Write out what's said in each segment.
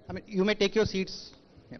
I mean, you may take your seats. Yeah.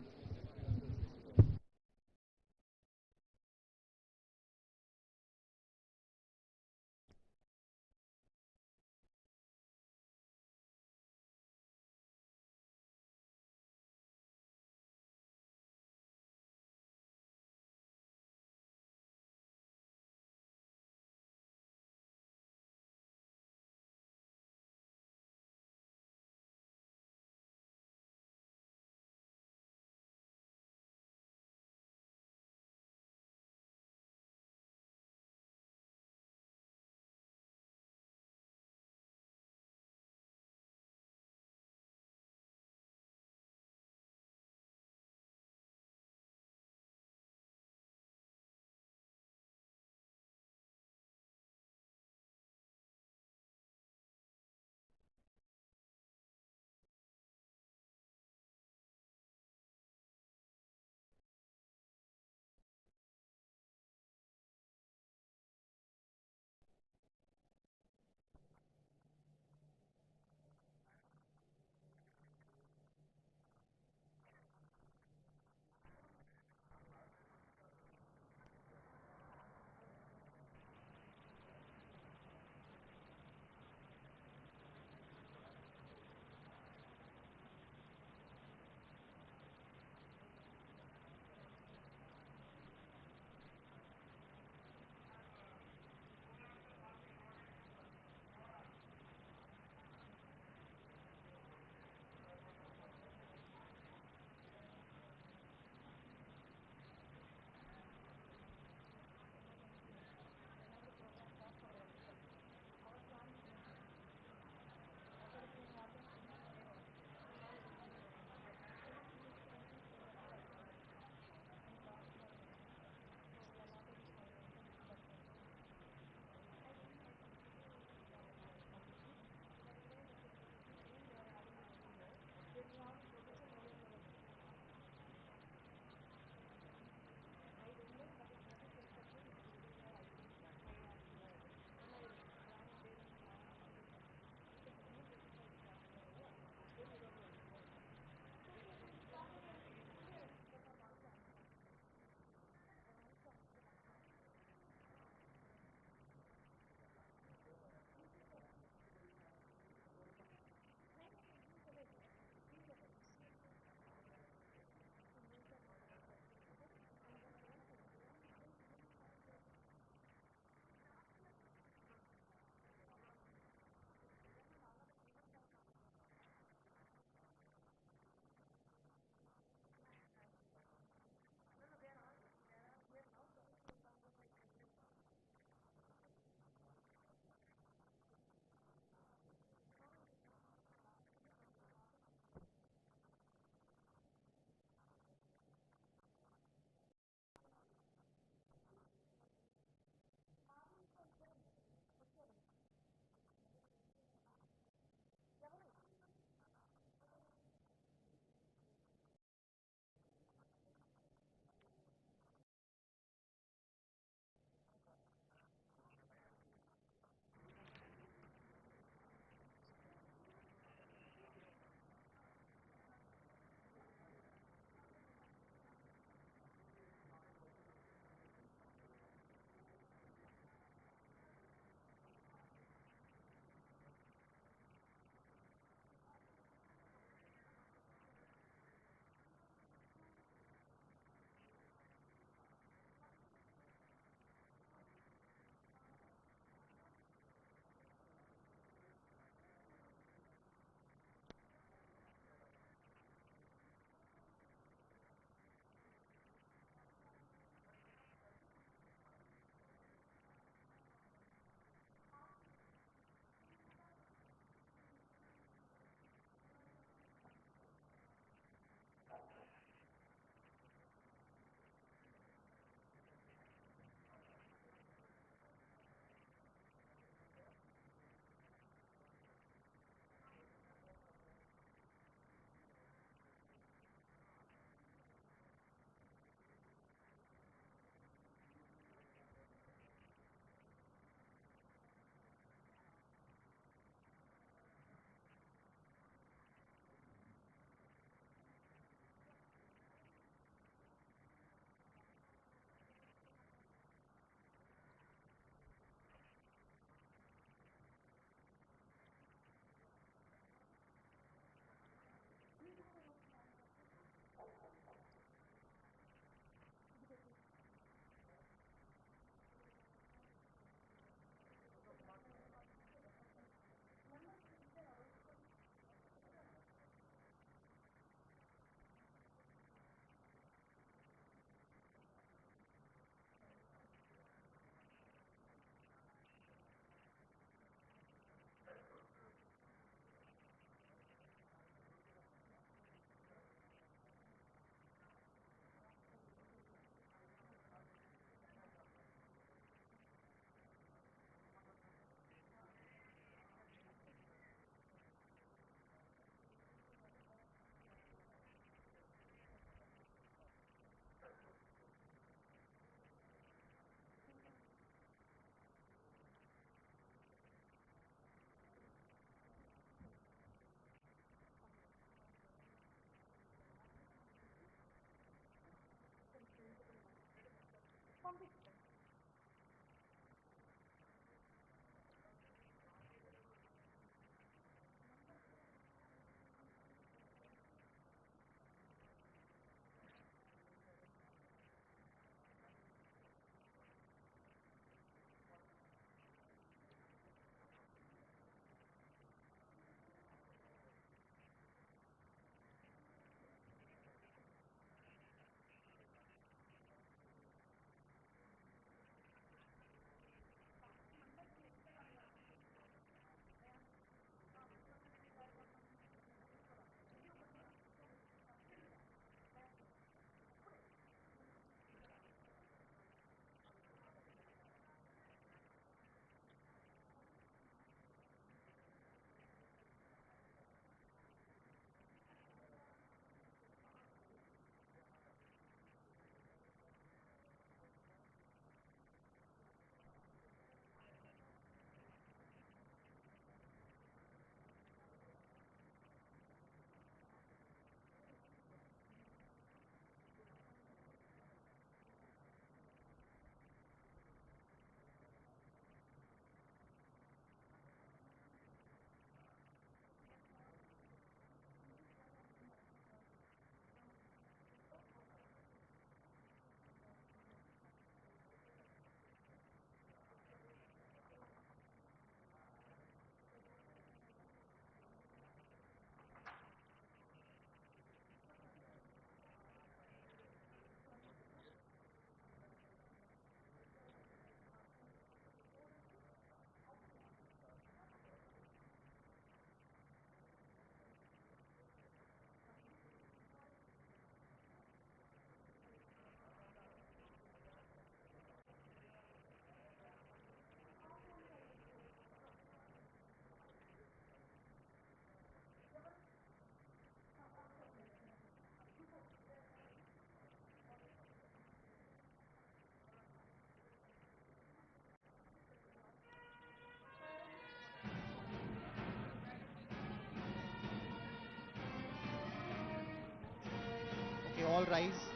now rise.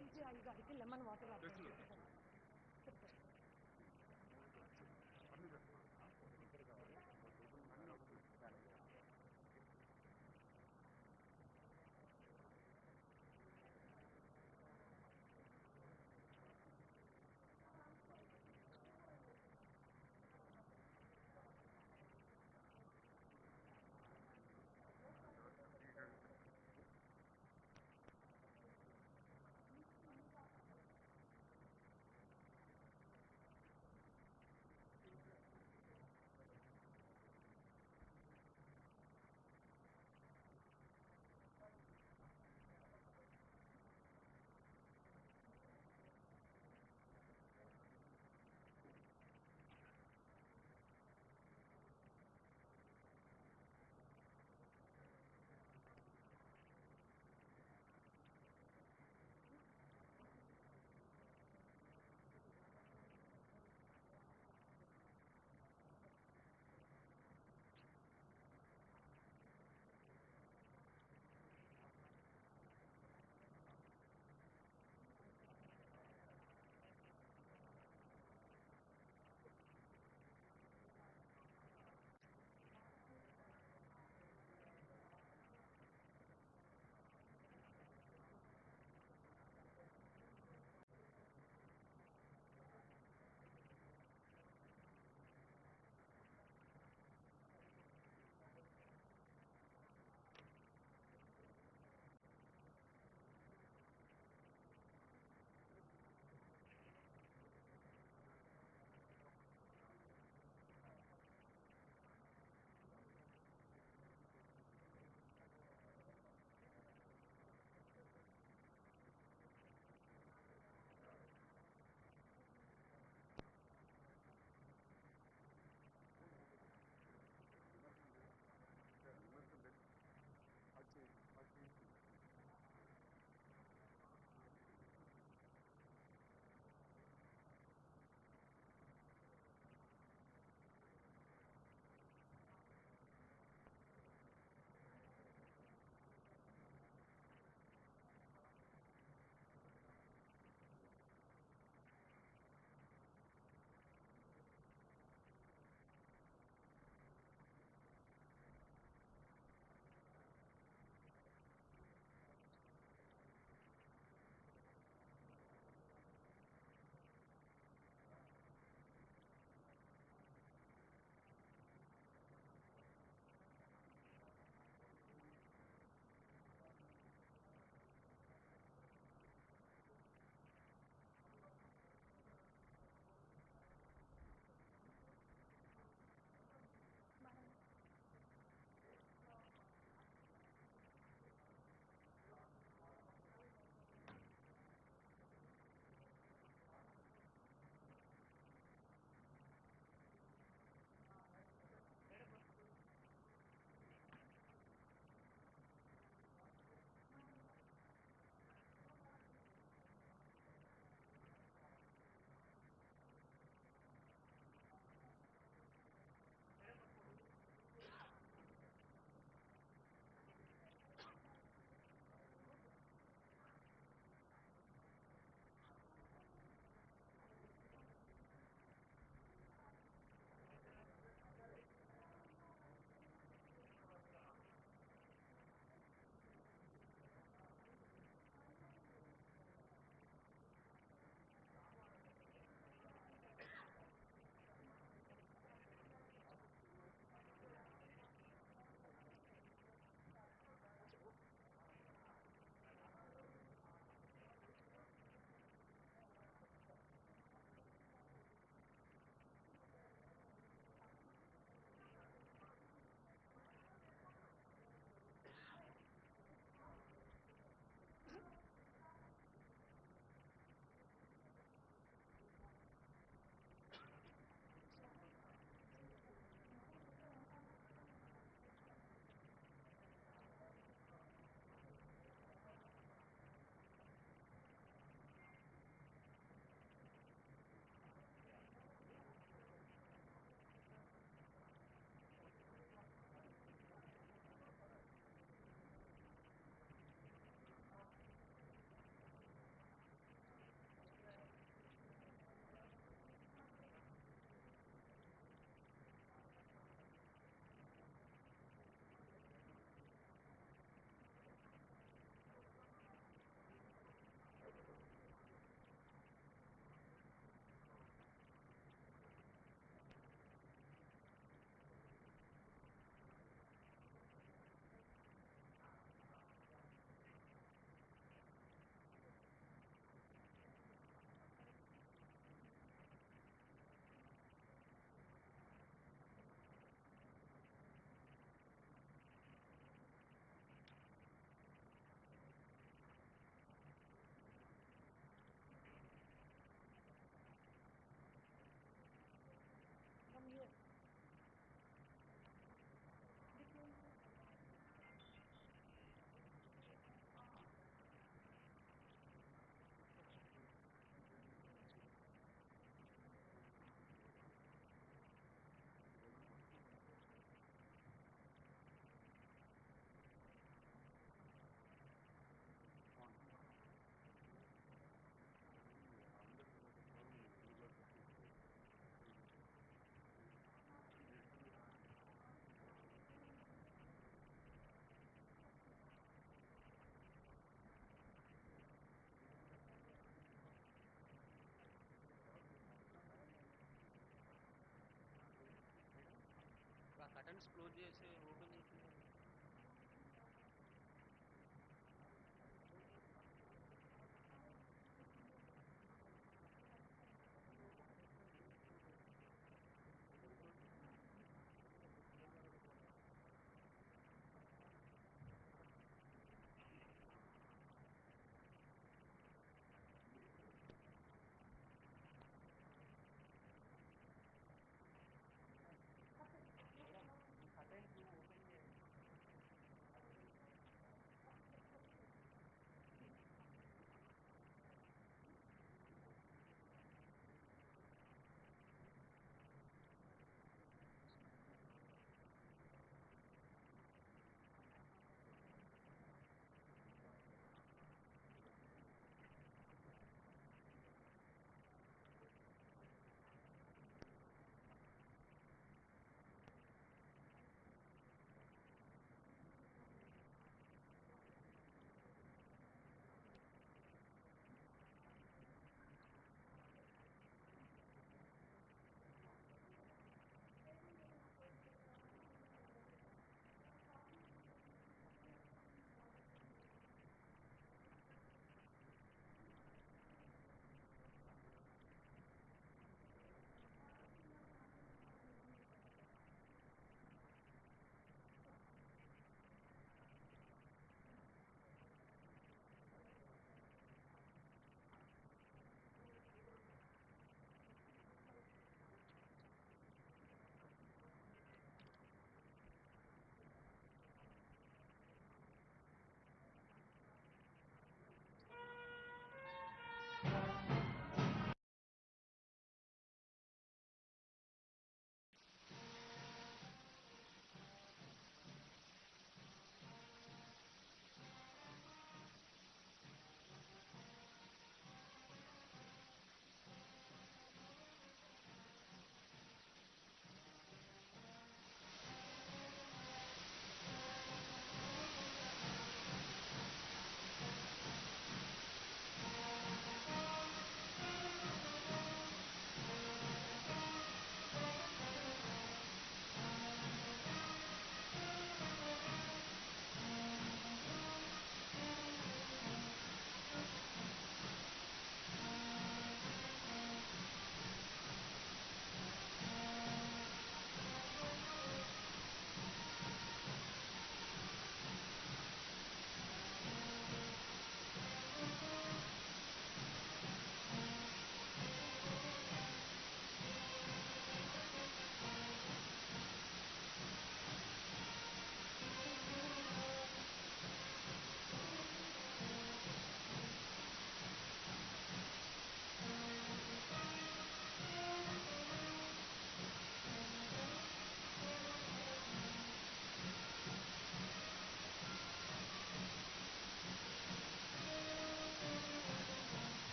ఈ గారికి lemon water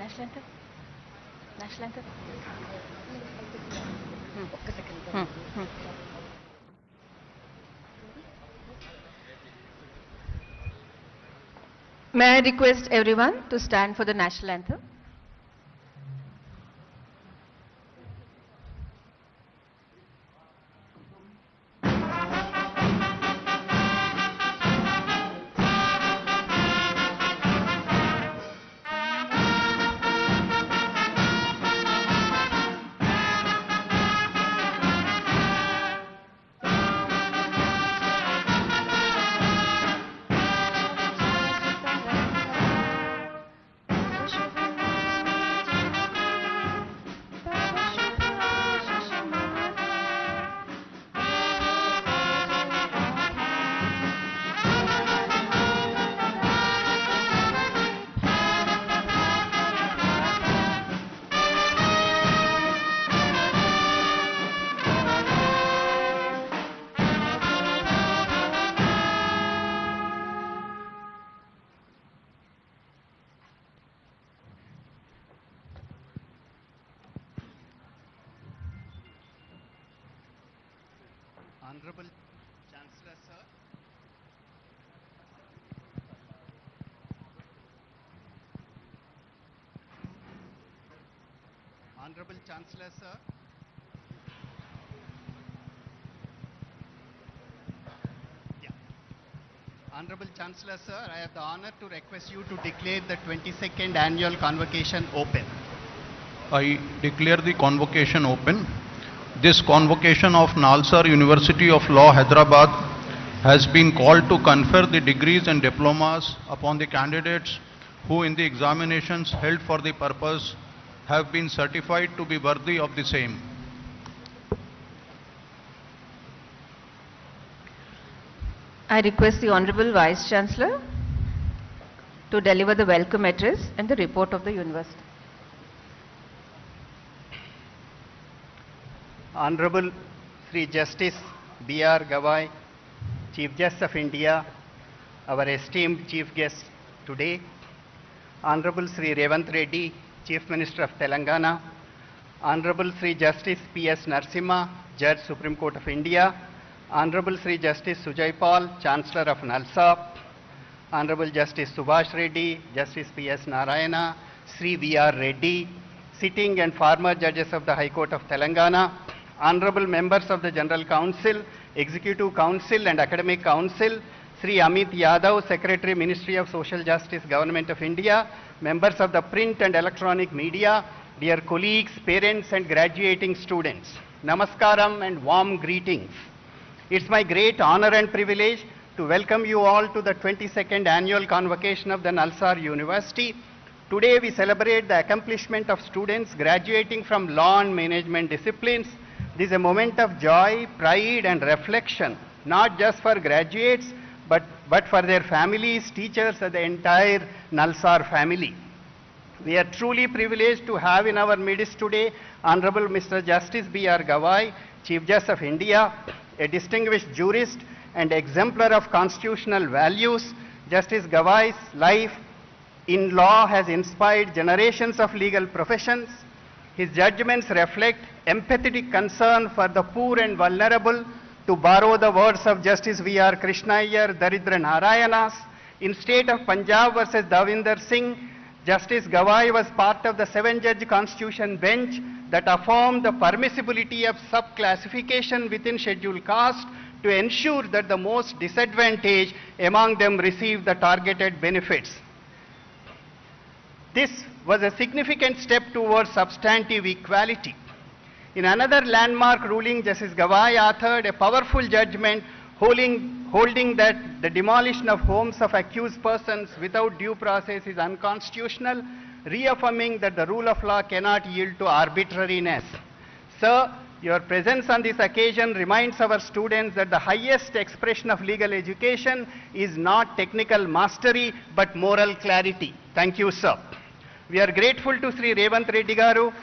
national anthem? National anthem? ఒక్క second May I request everyone to stand for the national anthem? Shubham Honorable Chancellor, sir. Honorable Chancellor, sir. Yeah. Honorable Chancellor, sir, I have the honor to request you to declare the 22nd annual convocation open. I declare the convocation open. This convocation of NALSAR University of Law, Hyderabad has been called to confer the degrees and diplomas upon the candidates who in the examinations held for the purpose have been certified to be worthy of the same. I request the Honorable Vice Chancellor to deliver the welcome address and the report of the university. Honorable Sri Justice B.R. Gawai, Chief Justice of India, our esteemed Chief Guest today, Honorable Sri Revanth Reddy, Chief Minister of Telangana, Honorable Sri Justice P.S. Narasimha, Judge Supreme Court of India, Honorable Sri Justice Sujay Paul, Chancellor of NALSAR, Honorable Justice Subhash Reddy, Justice P.S. Narayana, Sri V.R. Reddy, sitting and former judges of the High Court of Telangana, Honorable members of the General Council, Executive Council and Academic Council, Sri Amit Yadav, Secretary, Ministry of Social Justice, Government of India, members of the print and electronic media, dear colleagues, parents and graduating students, Namaskaram and warm greetings. It's my great honor and privilege to welcome you all to the 22nd annual convocation of the NALSAR University. Today we celebrate the accomplishment of students graduating from law and management disciplines. This is a moment of joy, pride and reflection, not just for graduates, but for their families, teachers and the entire NALSAR family. We are truly privileged to have in our midst today Honorable Mr. Justice B.R. Gawai, Chief Justice of India, a distinguished jurist and exemplar of constitutional values. Justice Gawai's life in law has inspired generations of legal professions. His judgments reflect empathetic concern for the poor and vulnerable, to borrow the words of Justice V.R. Krishna Iyer, Daridra Narayanas. In state of Punjab versus Davinder Singh, Justice Gawai was part of the 7-judge constitution bench that affirmed the permissibility of sub-classification within scheduled caste to ensure that the most disadvantaged among them receive the targeted benefits. This was a significant step towards substantive equality. In another landmark ruling, Justice Gawai authored a powerful judgment holding that the demolition of homes of accused persons without due process is unconstitutional, reaffirming that the rule of law cannot yield to arbitrariness. Sir, your presence on this occasion reminds our students that the highest expression of legal education is not technical mastery, but moral clarity. Thank you, sir. We are grateful to Sri Revanth Reddy Garu,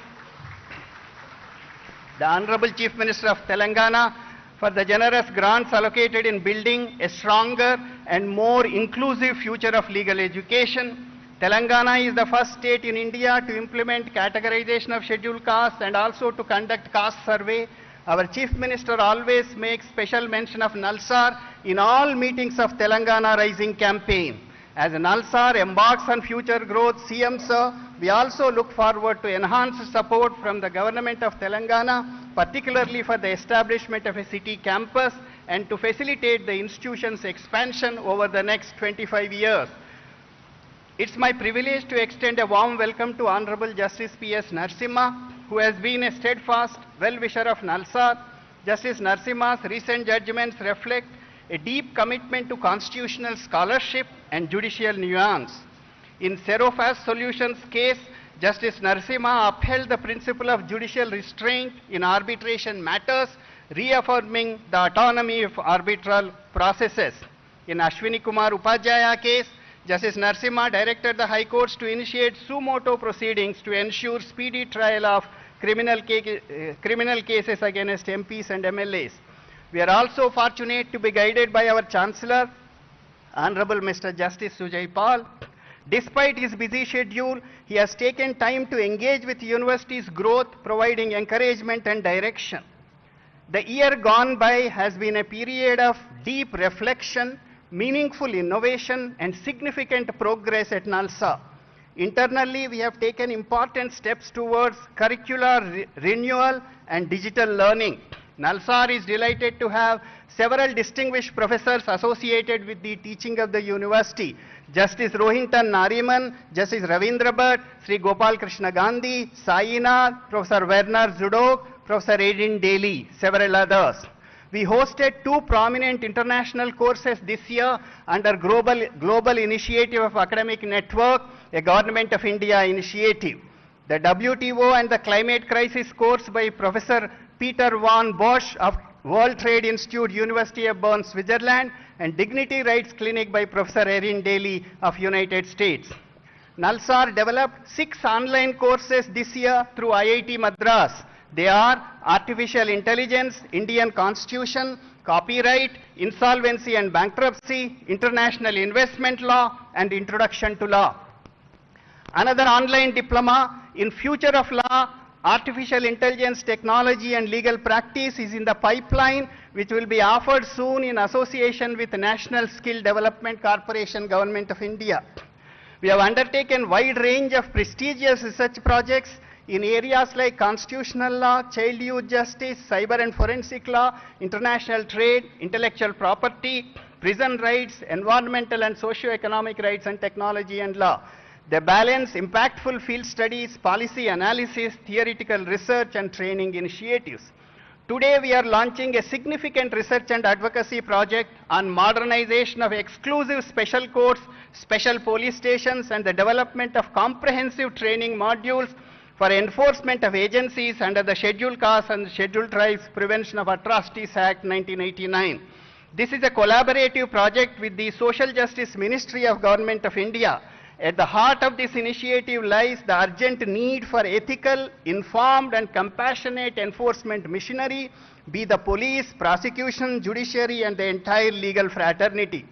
the Honorable Chief Minister of Telangana, for the generous grants allocated in building a stronger and more inclusive future of legal education. Telangana is the first state in India to implement categorization of scheduled castes and also to conduct caste survey. Our Chief Minister always makes special mention of NALSAR in all meetings of Telangana Rising campaign. As NALSAR embarks on future growth, CM sir, we also look forward to enhanced support from the government of Telangana, particularly for the establishment of a city campus and to facilitate the institution's expansion over the next 25 years. It's my privilege to extend a warm welcome to Honorable Justice P.S. Narasimha, who has been a steadfast well-wisher of NALSAR. Justice Narasimha's recent judgments reflect a deep commitment to constitutional scholarship and judicial nuance. In Serofast Solutions case, Justice Narasimha upheld the principle of judicial restraint in arbitration matters, reaffirming the autonomy of arbitral processes. In Ashwini Kumar Upadhyaya case, Justice Narasimha directed the High Courts to initiate suo motu proceedings to ensure speedy trial of criminal cases against MPs and MLAs. We are also fortunate to be guided by our Chancellor, Honorable Mr. Justice Sujay Paul. Despite his busy schedule, he has taken time to engage with the university's growth, providing encouragement and direction. The year gone by has been a period of deep reflection, meaningful innovation, and significant progress at NALSAR. Internally, we have taken important steps towards curricular renewal and digital learning. NALSAR is delighted to have several distinguished professors associated with the teaching of the university. Justice Rohinton Nariman, Justice Ravindra Bhatt, Sri Gopal Krishna Gandhi, Sainath, Professor Werner Zudok, Professor Erin Daly, several others. We hosted 2 prominent international courses this year under Global Initiative of Academic Network, a Government of India initiative. The WTO and the Climate Crisis course by Professor Peter von Bosch of World Trade Institute, University of Bern, Switzerland, and Dignity Rights Clinic by Professor Erin Daly of United States. NALSAR developed 6 online courses this year through IIT Madras. They are Artificial Intelligence, Indian Constitution, Copyright, Insolvency and Bankruptcy, International Investment Law, and Introduction to Law. Another online diploma in Future of Law, Artificial Intelligence Technology and Legal Practice is in the pipeline, which will be offered soon in association with the National Skill Development Corporation, Government of India. We have undertaken a wide range of prestigious research projects in areas like constitutional law, child youth justice, cyber and forensic law, international trade, intellectual property, prison rights, environmental and socio-economic rights, and technology and law. They balance impactful field studies, policy analysis, theoretical research, and training initiatives. Today we are launching a significant research and advocacy project on modernization of exclusive special courts, special police stations, and the development of comprehensive training modules for enforcement of agencies under the Scheduled Castes and Scheduled Tribes Prevention of Atrocities Act 1989. This is a collaborative project with the Social Justice Ministry of Government of India. At the heart of this initiative lies the urgent need for ethical, informed, and compassionate enforcement machinery, be the police, prosecution, judiciary, and the entire legal fraternity.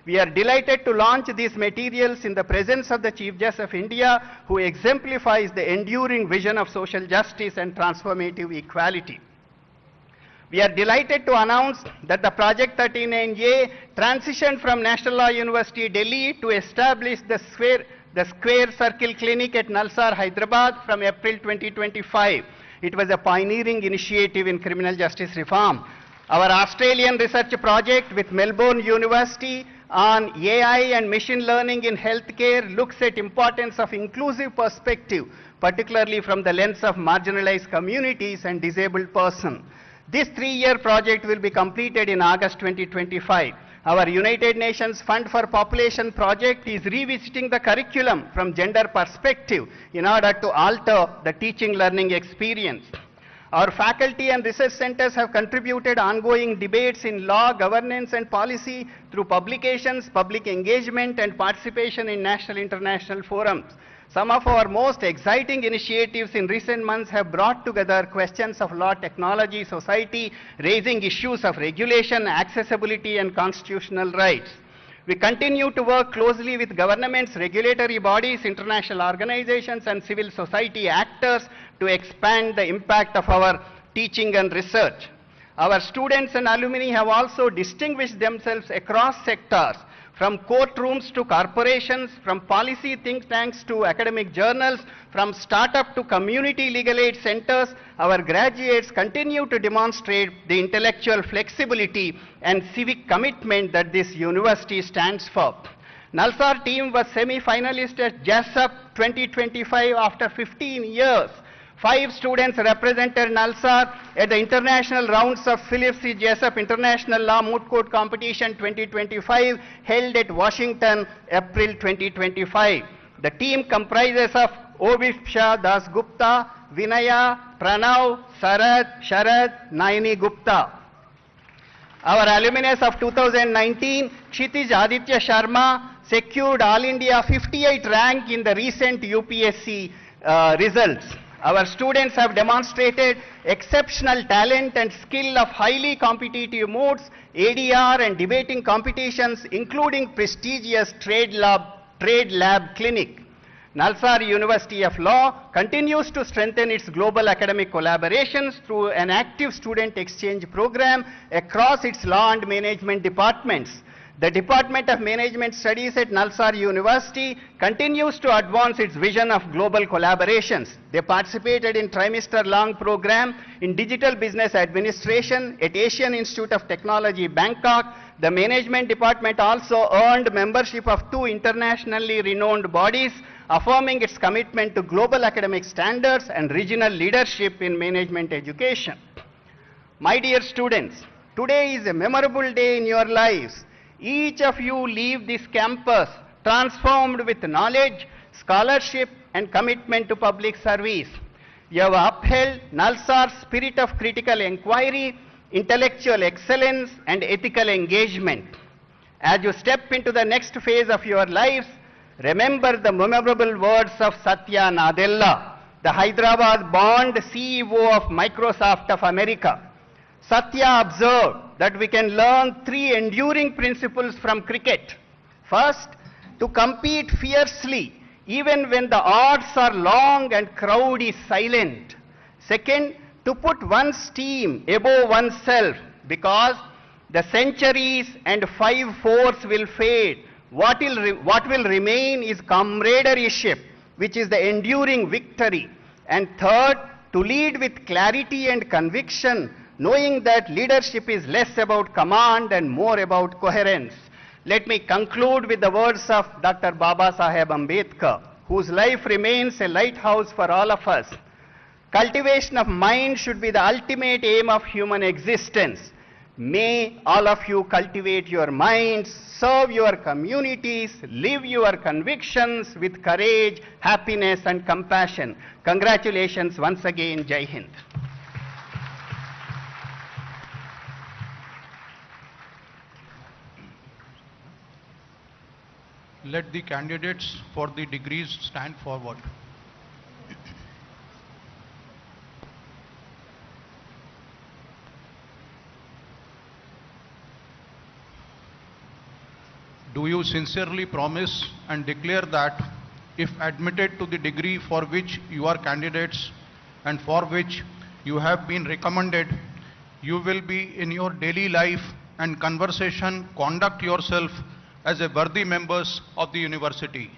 We are delighted to launch these materials in the presence of the Chief Justice of India, who exemplifies the enduring vision of social justice and transformative equality. We are delighted to announce that the Project 39A transitioned from National Law University, Delhi to establish the Square Circle Clinic at NALSAR, Hyderabad from April 2025. It was a pioneering initiative in criminal justice reform. Our Australian research project with Melbourne University on AI and machine learning in healthcare looks at importance of inclusive perspective, particularly from the lens of marginalized communities and disabled persons. This 3-year project will be completed in August 2025. Our United Nations Fund for Population project is revisiting the curriculum from gender perspective in order to alter the teaching learning experience. Our faculty and research centers have contributed ongoing debates in law, governance, and policy through publications, public engagement, and participation in national international forums. Some of our most exciting initiatives in recent months have brought together questions of law, technology, society, raising issues of regulation, accessibility, and constitutional rights. We continue to work closely with governments, regulatory bodies, international organizations, and civil society actors to expand the impact of our teaching and research. Our students and alumni have also distinguished themselves across sectors, from courtrooms to corporations, from policy think tanks to academic journals, from startup to community legal aid centers. Our graduates continue to demonstrate the intellectual flexibility and civic commitment that this university stands for. NALSAR team was semi-finalist at JASUP 2025 after 15 years. 5 students represented NALSAR at the international rounds of Phillips C. JASUP International Law Moot Court Competition 2025 held at Washington, April 2025. The team comprises of Obisha Das Gupta, Vinaya, Pranav, Sharad, Naini Gupta. Our alumnus of 2019, Kshitij Aditya Sharma, secured All India 58 rank in the recent UPSC results. Our students have demonstrated exceptional talent and skill of highly competitive modes, ADR and debating competitions, including prestigious trade lab clinic. NALSAR University of Law continues to strengthen its global academic collaborations through an active student exchange program across its law and management departments. The Department of Management Studies at NALSAR University continues to advance its vision of global collaborations. They participated in trimester-long program in Digital Business Administration at Asian Institute of Technology, Bangkok. The Management Department also earned membership of 2 internationally renowned bodies, affirming its commitment to global academic standards and regional leadership in management education. My dear students, today is a memorable day in your lives. Each of you leave this campus transformed with knowledge, scholarship, and commitment to public service. You have upheld NALSAR's spirit of critical inquiry, intellectual excellence, and ethical engagement. As you step into the next phase of your lives, remember the memorable words of Satya Nadella, the Hyderabad-born CEO of Microsoft of America. Satya observed that we can learn 3 enduring principles from cricket. First, to compete fiercely even when the odds are long and crowd is silent. Second, to put one's team above oneself because the centuries and 5 fours will fade. What will remain is camaraderie, which is the enduring victory. And third, to lead with clarity and conviction, knowing that leadership is less about command and more about coherence. Let me conclude with the words of Dr. Baba Saheb Ambedkar, whose life remains a lighthouse for all of us. Cultivation of mind should be the ultimate aim of human existence. May all of you cultivate your minds, serve your communities, live your convictions with courage, happiness, and compassion. Congratulations once again. Jai Hind. Let the candidates for the degrees stand forward. Do you sincerely promise and declare that if admitted to the degree for which you are candidates and for which you have been recommended, you will be in your daily life and conversation conduct yourself as a worthy members of the university?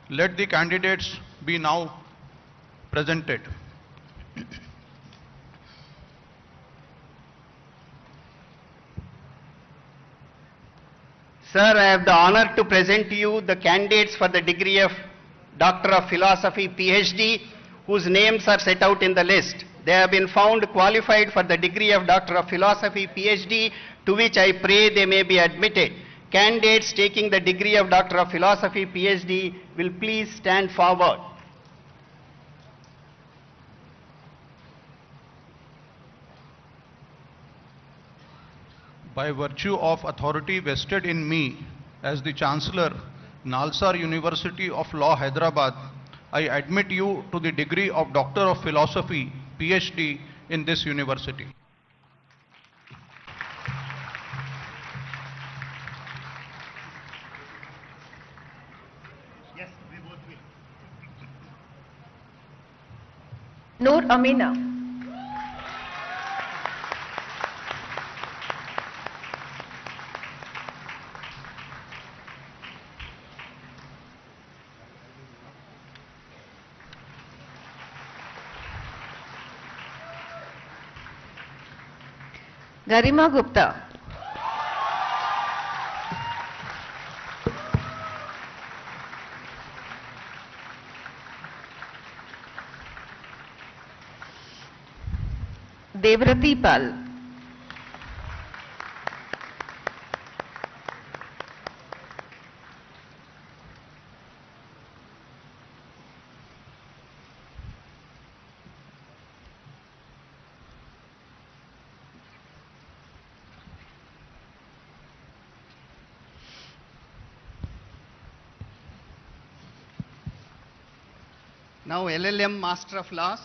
Let the candidates be now presented. Sir, I have the honor to present to you the candidates for the degree of Doctor of Philosophy, PhD, whose names are set out in the list. They have been found qualified for the degree of Doctor of Philosophy, PhD, to which I pray they may be admitted. Candidates taking the degree of Doctor of Philosophy, PhD will please stand forward. By virtue of authority vested in me as the Chancellor, NALSAR University of Law, Hyderabad, I admit you to the degree of Doctor of Philosophy, PhD in this university. Yes, we both will. Noor Amina. Garima Gupta. Devrati Pal. Now LLM Master of Laws.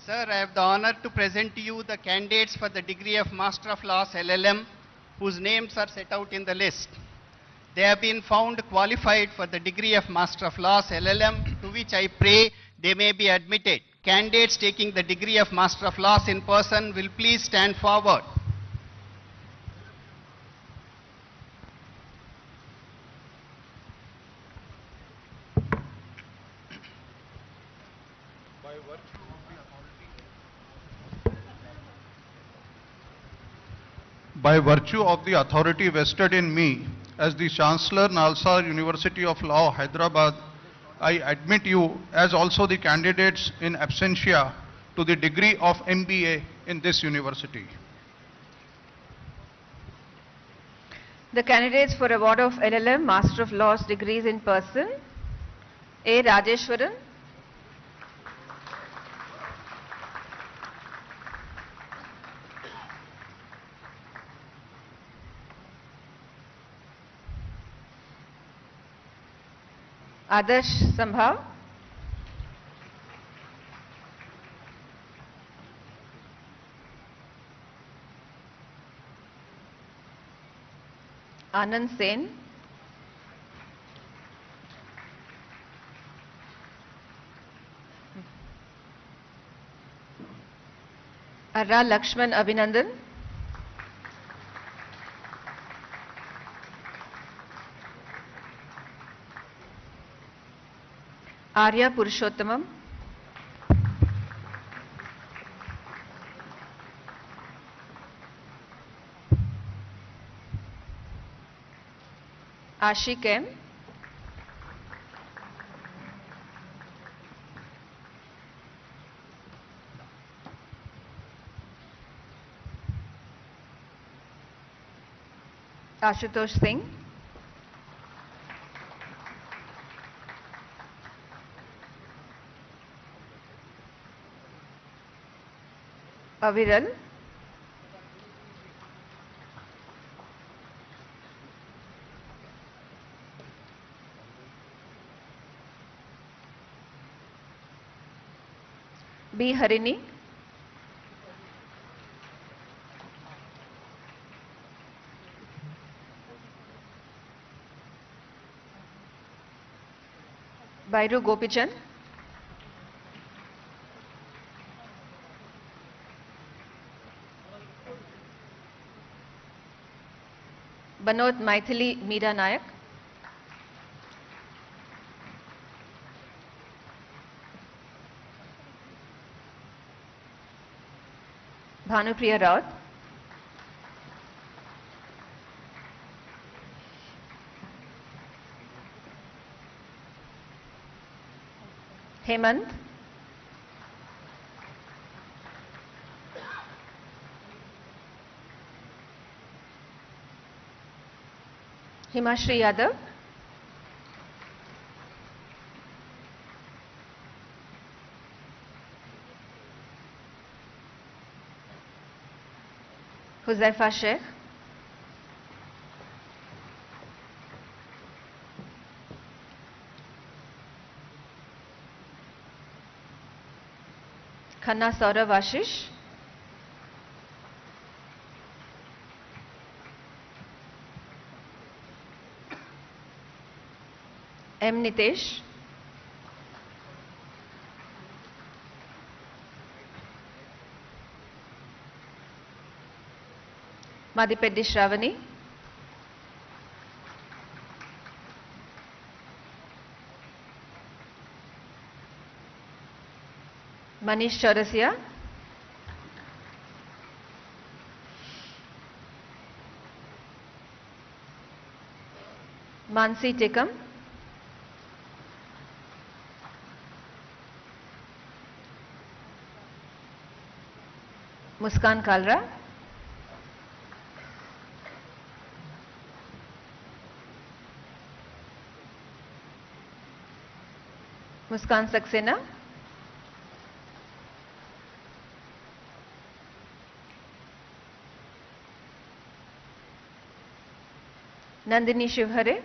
Sir, Sir, I have the honor to present to you the candidates for the degree of Master of Laws LLM, whose names are set out in the list. They have been found qualified for the degree of Master of Laws LLM, to which I pray they may be admitted. Candidates taking the degree of Master of Laws in person will please stand forward. By virtue of the authority vested in me as the Chancellor, NALSAR University of Law, Hyderabad, I admit you as also the candidates in absentia to the degree of MBA in this university. The candidates for award of LLM Master of Laws degrees in person: A. Rajeshwaran, Adarsh Sambhav, Anand Sen, Arra Lakshman Abhinandan, Arya Purushottamam, Ashik M, Ashutosh Singh, Aviral, B. Harini, Bairu Gopichand, Banod Maithili Meera Nayak, Bhanupriya Raut, Hemant, Himashri Yadav, Huzaifa Sheikh, Khanna Saurav Ashish, M. Nitesh, Madhipeddi Shravani, Manish Chaurasia, Mansi Tikam, Muskan Kalra, Muskan Saxena, Nandini Shivhare,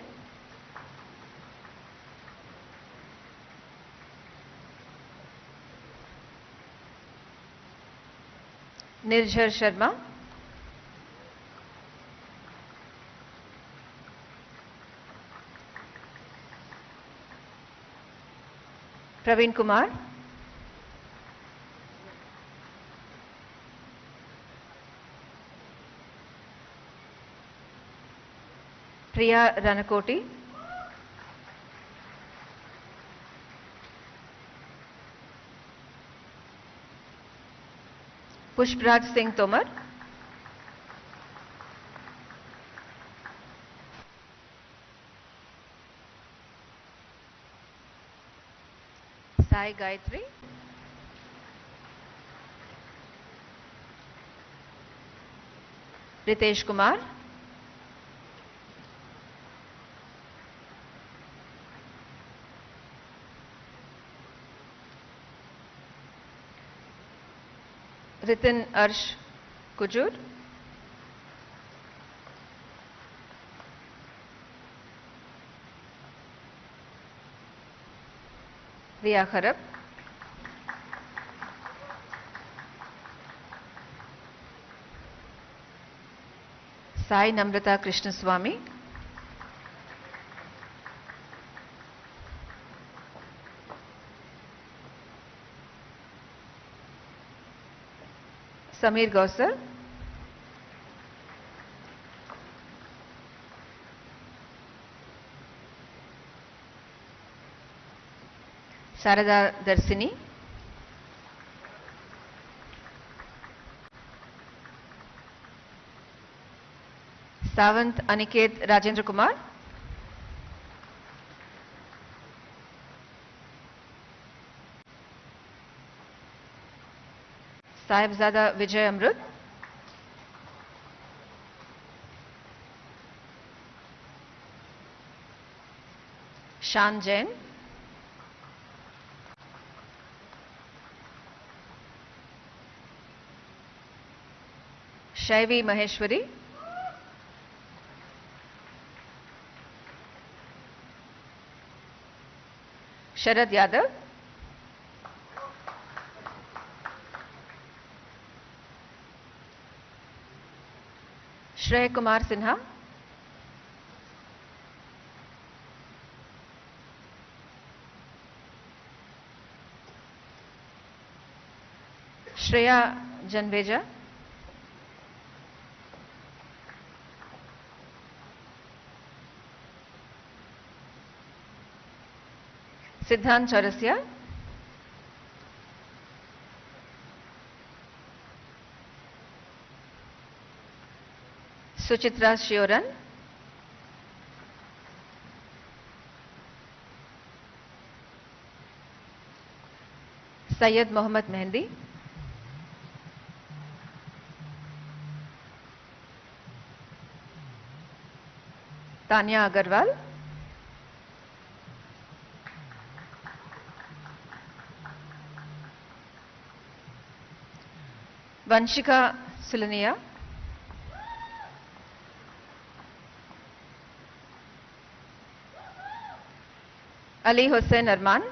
Nirjhar Sharma, Praveen Kumar, Priya Ranakoti, Pushpraj Singh Tomar, Sai Gayatri, Ritesh Kumar, Ritin Arsh Kujur, Riya Kharab, Sai Namrata Krishnaswamy, Samir Gausar, Sarada Darsini, Savant Aniket Rajendra Kumar, Sahibzada Vijay Amrut, Shan Jain, Shaivi Maheshwari, Sharad Yadav, Shreya Kumar Sinha, Shreya Janveja, Siddhant Chaurasiya, Suchitra Shioran, Syed Mohammad Mehndi, Tanya Agarwal, Vanshika Sulania, Ali Hussain Arman,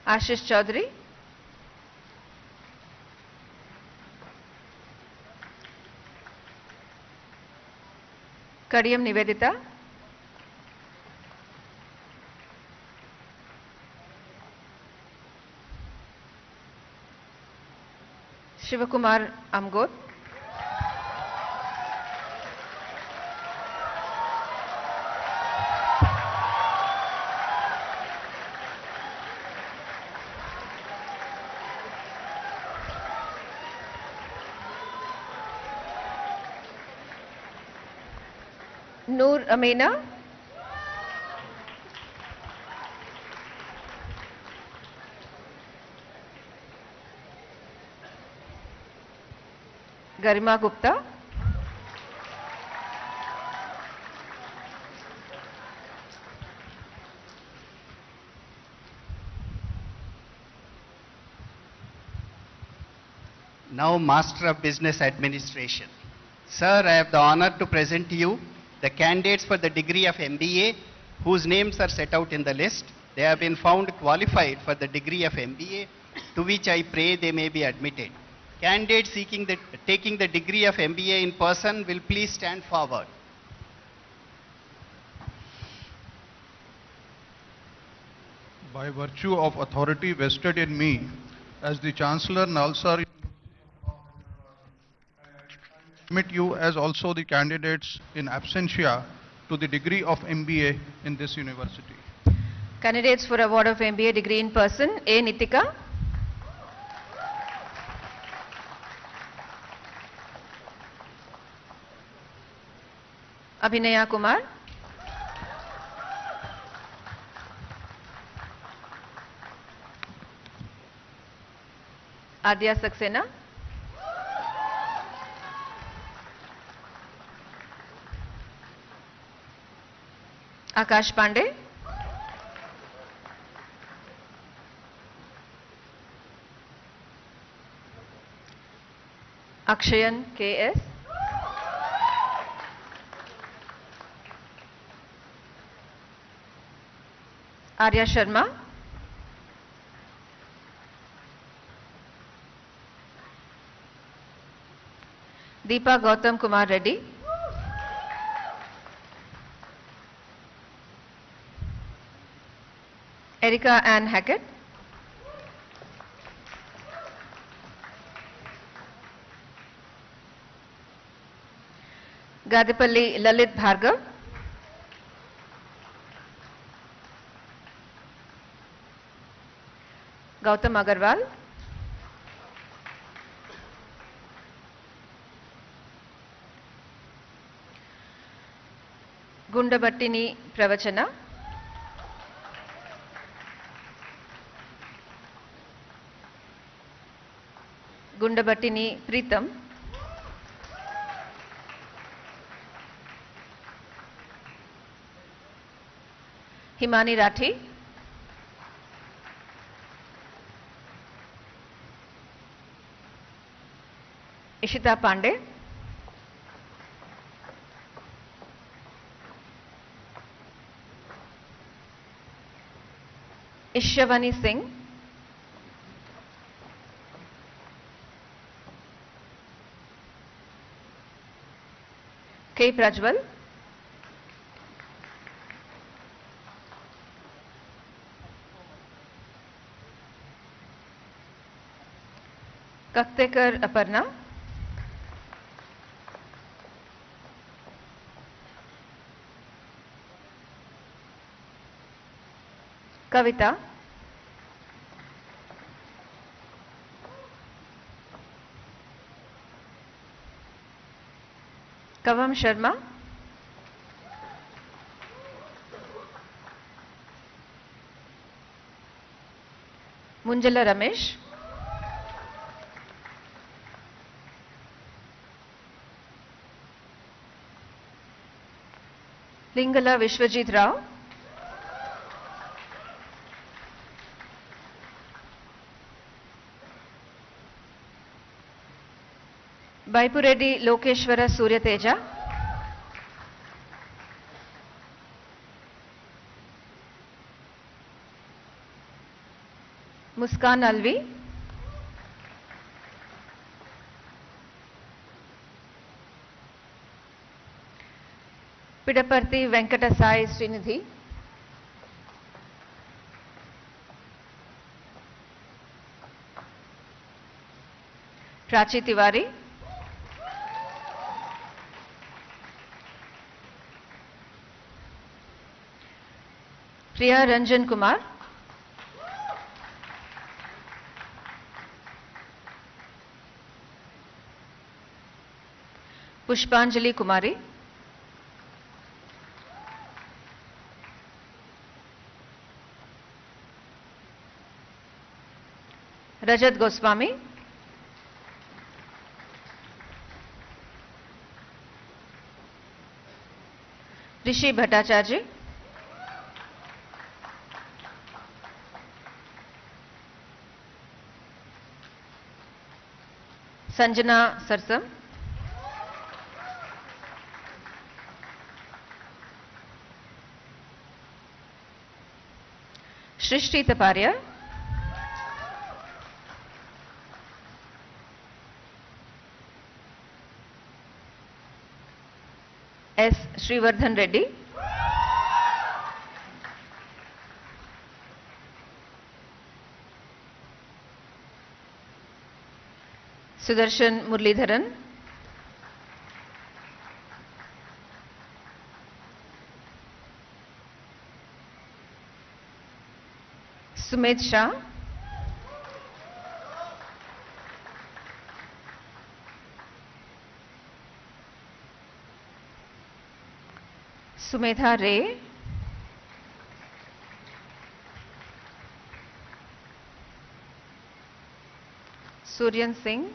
Ashish Chaudhary, Kadiyam Nivedita, Shivakumar Amgot, Noor Amina, Garima Gupta, Now Master of Business Administration. Sir, I have the honor to present to you the candidates for the degree of MBA whose names are set out in the list. they have been found qualified for the degree of MBA, to which I pray they may be admitted. Candidates taking the degree of MBA in person will please stand forward. By virtue of authority vested in me as the Chancellor NALSAR, admit you as also the candidates in absentia to the degree of MBA in this university. Candidates for award of MBA degree in person, A. Nitika. Abhinaya Kumar. Adya Saxena. Akash Pandey. Akshayan K.S. Arya Sharma. Deepa Gautam Kumar Reddy. Erica Ann Hackett. Gadipalli Lalit Bhargav. Gautam Agarwal. Gundabattini Pravachana. Gundabattini Pritam. Himani Rathi. Ishita Pandey. Ishavani Singh. K. Prajwal. Kaktekar Aparna. Kavita. Kavam Sharma. Munjala Ramesh. Lingala Vishwajit Rao. Baipureddy Lokeshwara Surya Teja. Muskan Alvi. Pidaparthi Venkata Sai Srinidhi. Prachi Tiwari. Priya Ranjan Kumar. Pushpanjali Kumari. Rajat Goswami. Rishi Bhattacharya. Sanjana Sarsam. Shrishti Taparia, S. Srivarthan Reddy, Sudarshan Murlidharan, Sumit Shah, Sumetha Ray, Suryan Singh,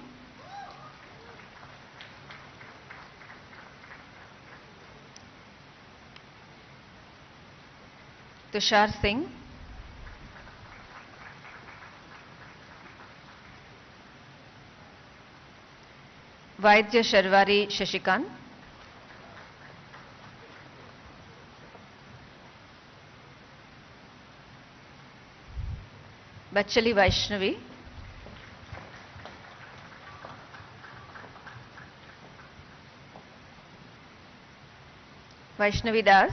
Tushar Singh, Vaidya Sharwari Shashikant, Bachali Vaishnavi, Vaishnavi Das,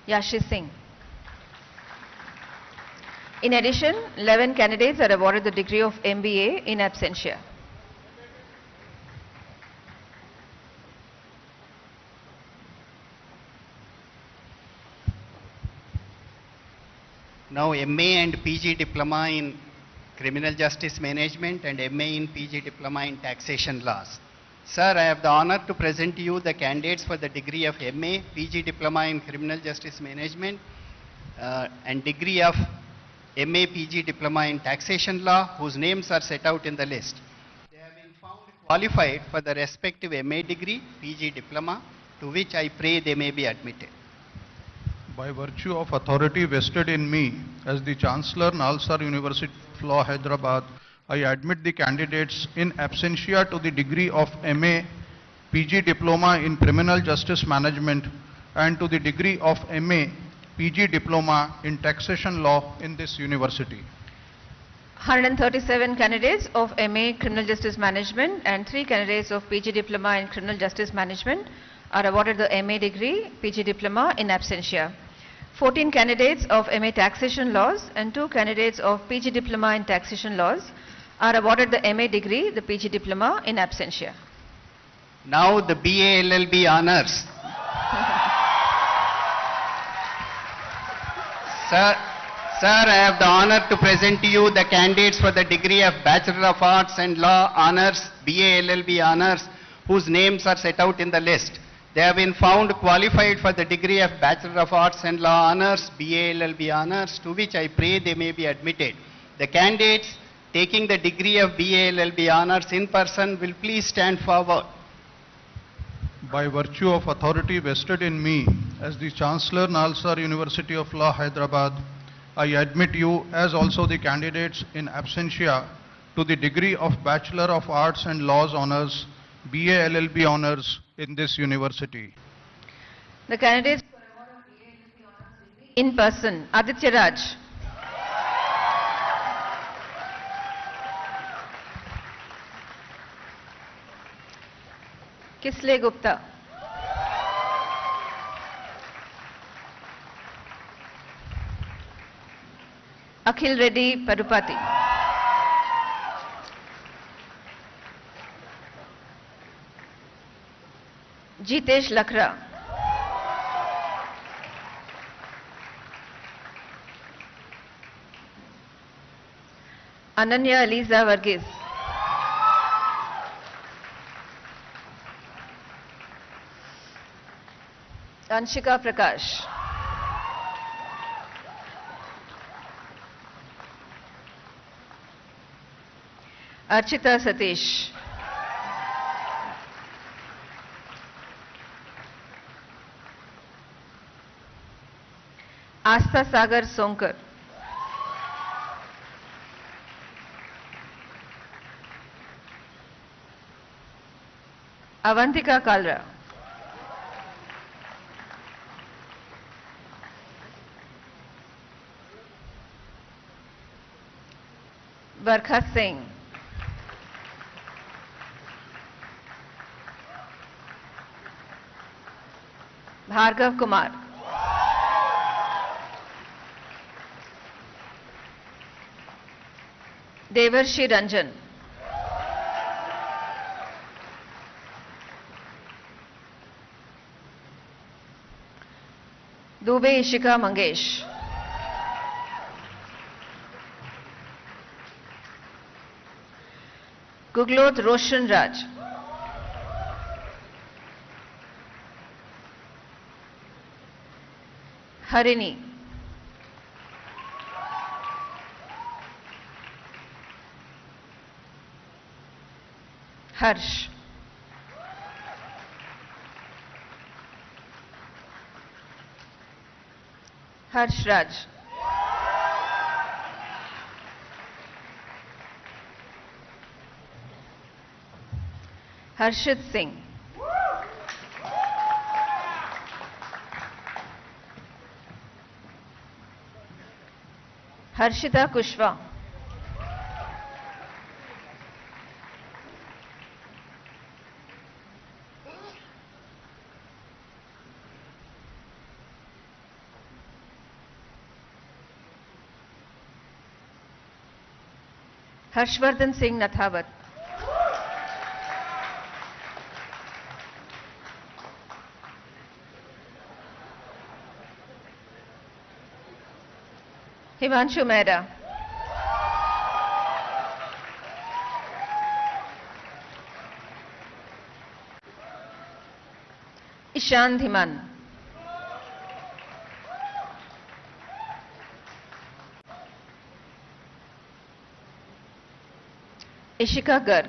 Yashi Singh. In addition, 11 candidates are awarded the degree of MBA in absentia. Now MA and PG Diploma in Criminal Justice Management and MA in PG Diploma in Taxation Laws. Sir, I have the honor to present to you the candidates for the degree of MA, PG Diploma in Criminal Justice Management and degree of MA, PG Diploma in Taxation Law, whose names are set out in the list. They have been found qualified for the respective MA degree, PG Diploma, to which I pray they may be admitted. By virtue of authority vested in me as the Chancellor, NALSAR University of Law, Hyderabad, I admit the candidates in absentia to the degree of MA, PG Diploma in Criminal Justice Management and to the degree of MA, PG Diploma in Taxation Law in this university. 137 candidates of MA Criminal Justice Management and 3 candidates of PG Diploma in Criminal Justice Management are awarded the MA degree, PG Diploma in absentia. 14 candidates of MA Taxation Laws and 2 candidates of PG Diploma in Taxation Laws are awarded the MA degree, the PG Diploma in absentia. Now the BA LLB honors. Sir, I have the honor to present to you the candidates for the degree of Bachelor of Arts and Law Honors, BA LLB Honors, whose names are set out in the list. They have been found qualified for the degree of Bachelor of Arts and Law Honors, BA LLB Honors, to which I pray they may be admitted. The candidates taking the degree of BA LLB Honors in person will please stand forward. By virtue of authority vested in me as the Chancellor, NALSAR University of Law, Hyderabad, I admit you as also the candidates in absentia to the degree of Bachelor of Arts and Laws Honors, BA LLB Honors in this university. The candidates for award of BA LLB honors will be in person. Aditya Raj, Kisle Gupta, Akhil Reddy Padupati, Jitesh Lakra, Ananya Aliza Varghese, Anshika Prakash, Archita Satish, Astha Sagar Sonkar, Avantika Kalra. Barkha Singh. Bhargav Kumar. Devarshi Ranjan. Dubey Ishika Mangesh. Guglot Roshan Raj. Harini. Harsh. Harsh Raj. Harshit Singh. Harshita Kushwa. Harshvardhan Singh Nathawat. Himanshu Mehra. Ishan Dhiman. Ishika Garg.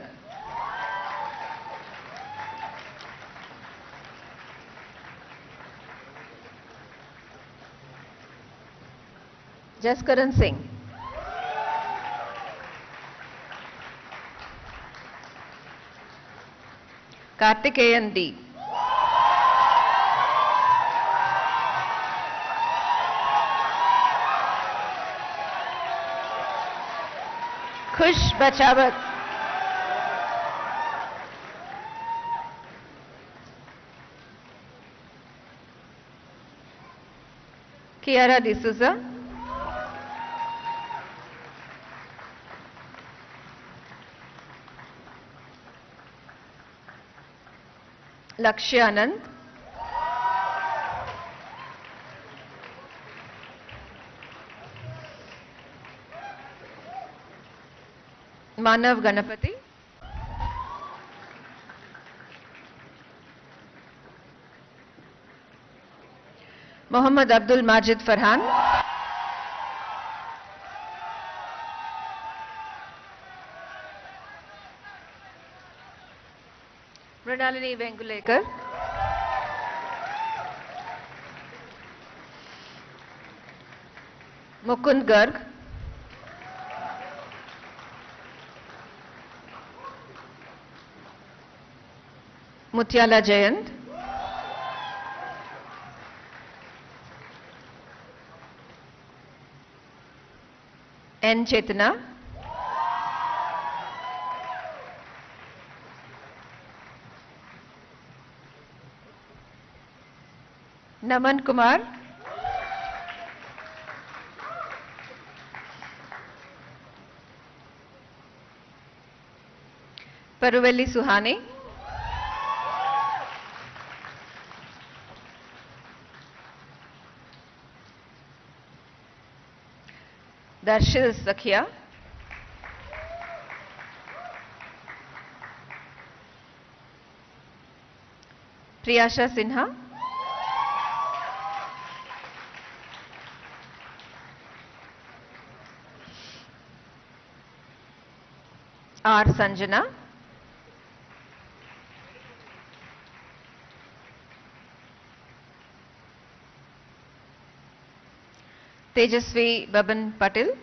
Jaskaran Singh. Kartikeyan D. Khush Bachawat. Kiara D'Souza. Lakshya Anand. Manav Ganapati. Mohammad Abdul Majid Farhan. Mrinalini Vengulekar. Mukund Garg. Mutyala Jayant. N. Chetana. Naman Kumar. Paruvelli Suhani. Darshil Sakhia. Priyasha Sinha. R. Sanjana. Tejasvi Baban Patil.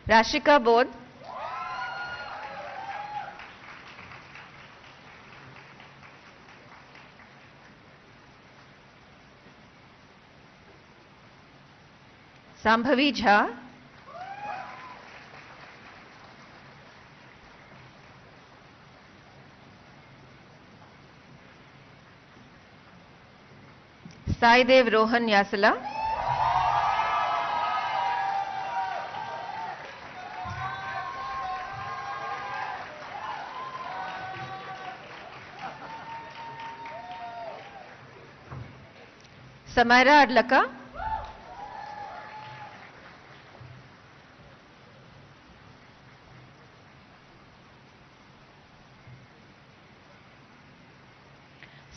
Rashika Bodh, Sambhavi Jha, Saidev Rohan Yasala, Samaira Adlaka,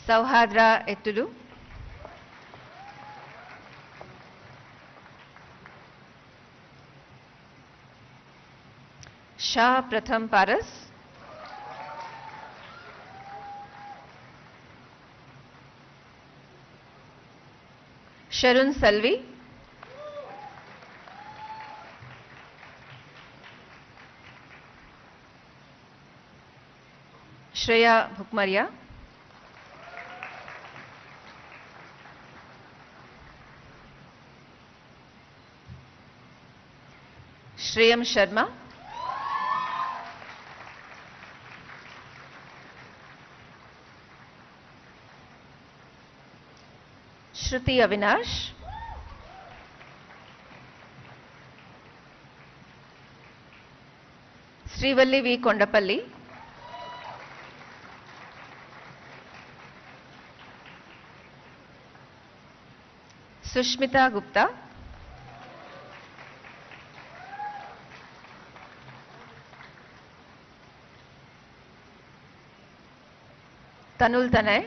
Sauhadra Ettulu, Shah Pratham Paras, Sharun Salvi, Shreya Bhukmaria, Shreyam Sharma, Shruti Avinash, Srivalli V. Kondapalli, Sushmita Gupta, Tanul Tanay,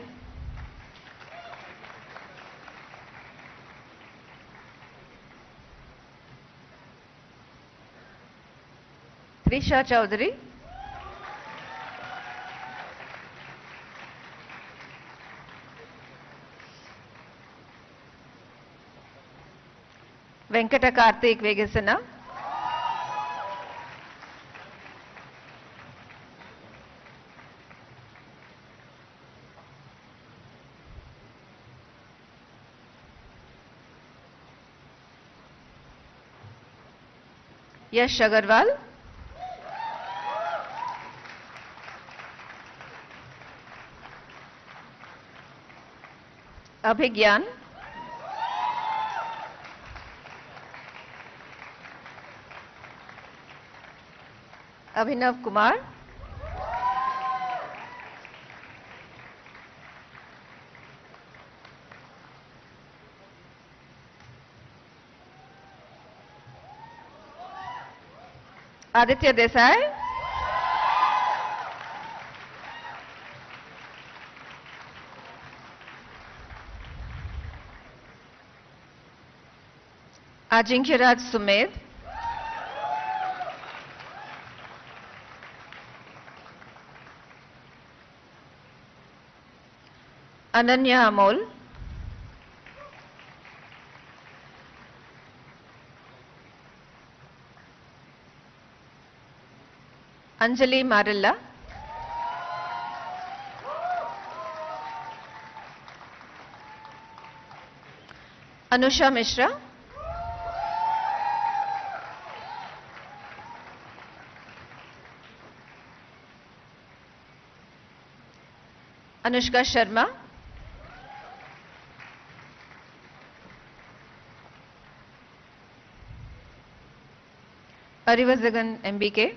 Trisha Chaudhary, Venkata Karthik Vegasana, Yash Agarwal, Abhigyan, Abhinav Kumar, Aditya Desai, Ajinkya Raj Sumed, Ananya Amol, Anjali Marilla, Anusha Mishra, Anushka Sharma, Arivazagan MBK,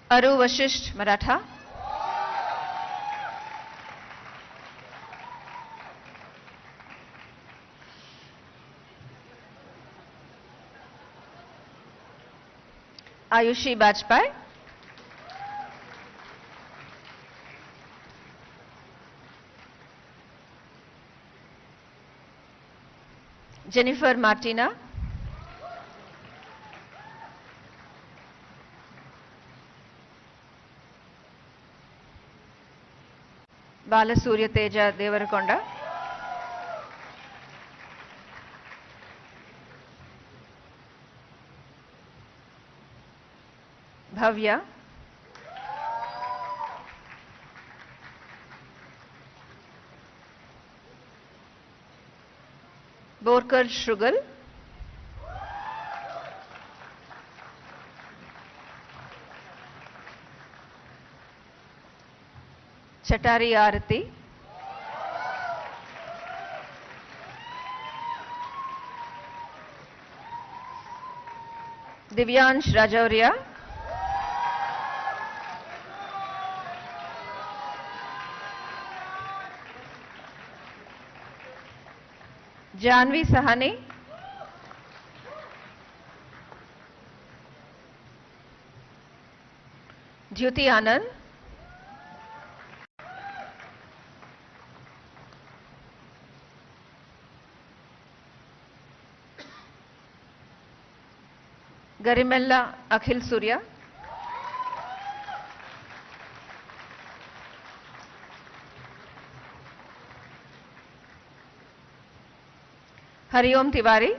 Aru Vashisht Maratha, Ayushi Bajpai, Jennifer Martina, Balasurya Teja Devarakonda, Bhavya, Borkar Shrugal, Chatari Arati, Divyansh Rajauria, Janvi Sahani, Jyoti Anand, Garimella Akhil Surya, Hariom Tiwari,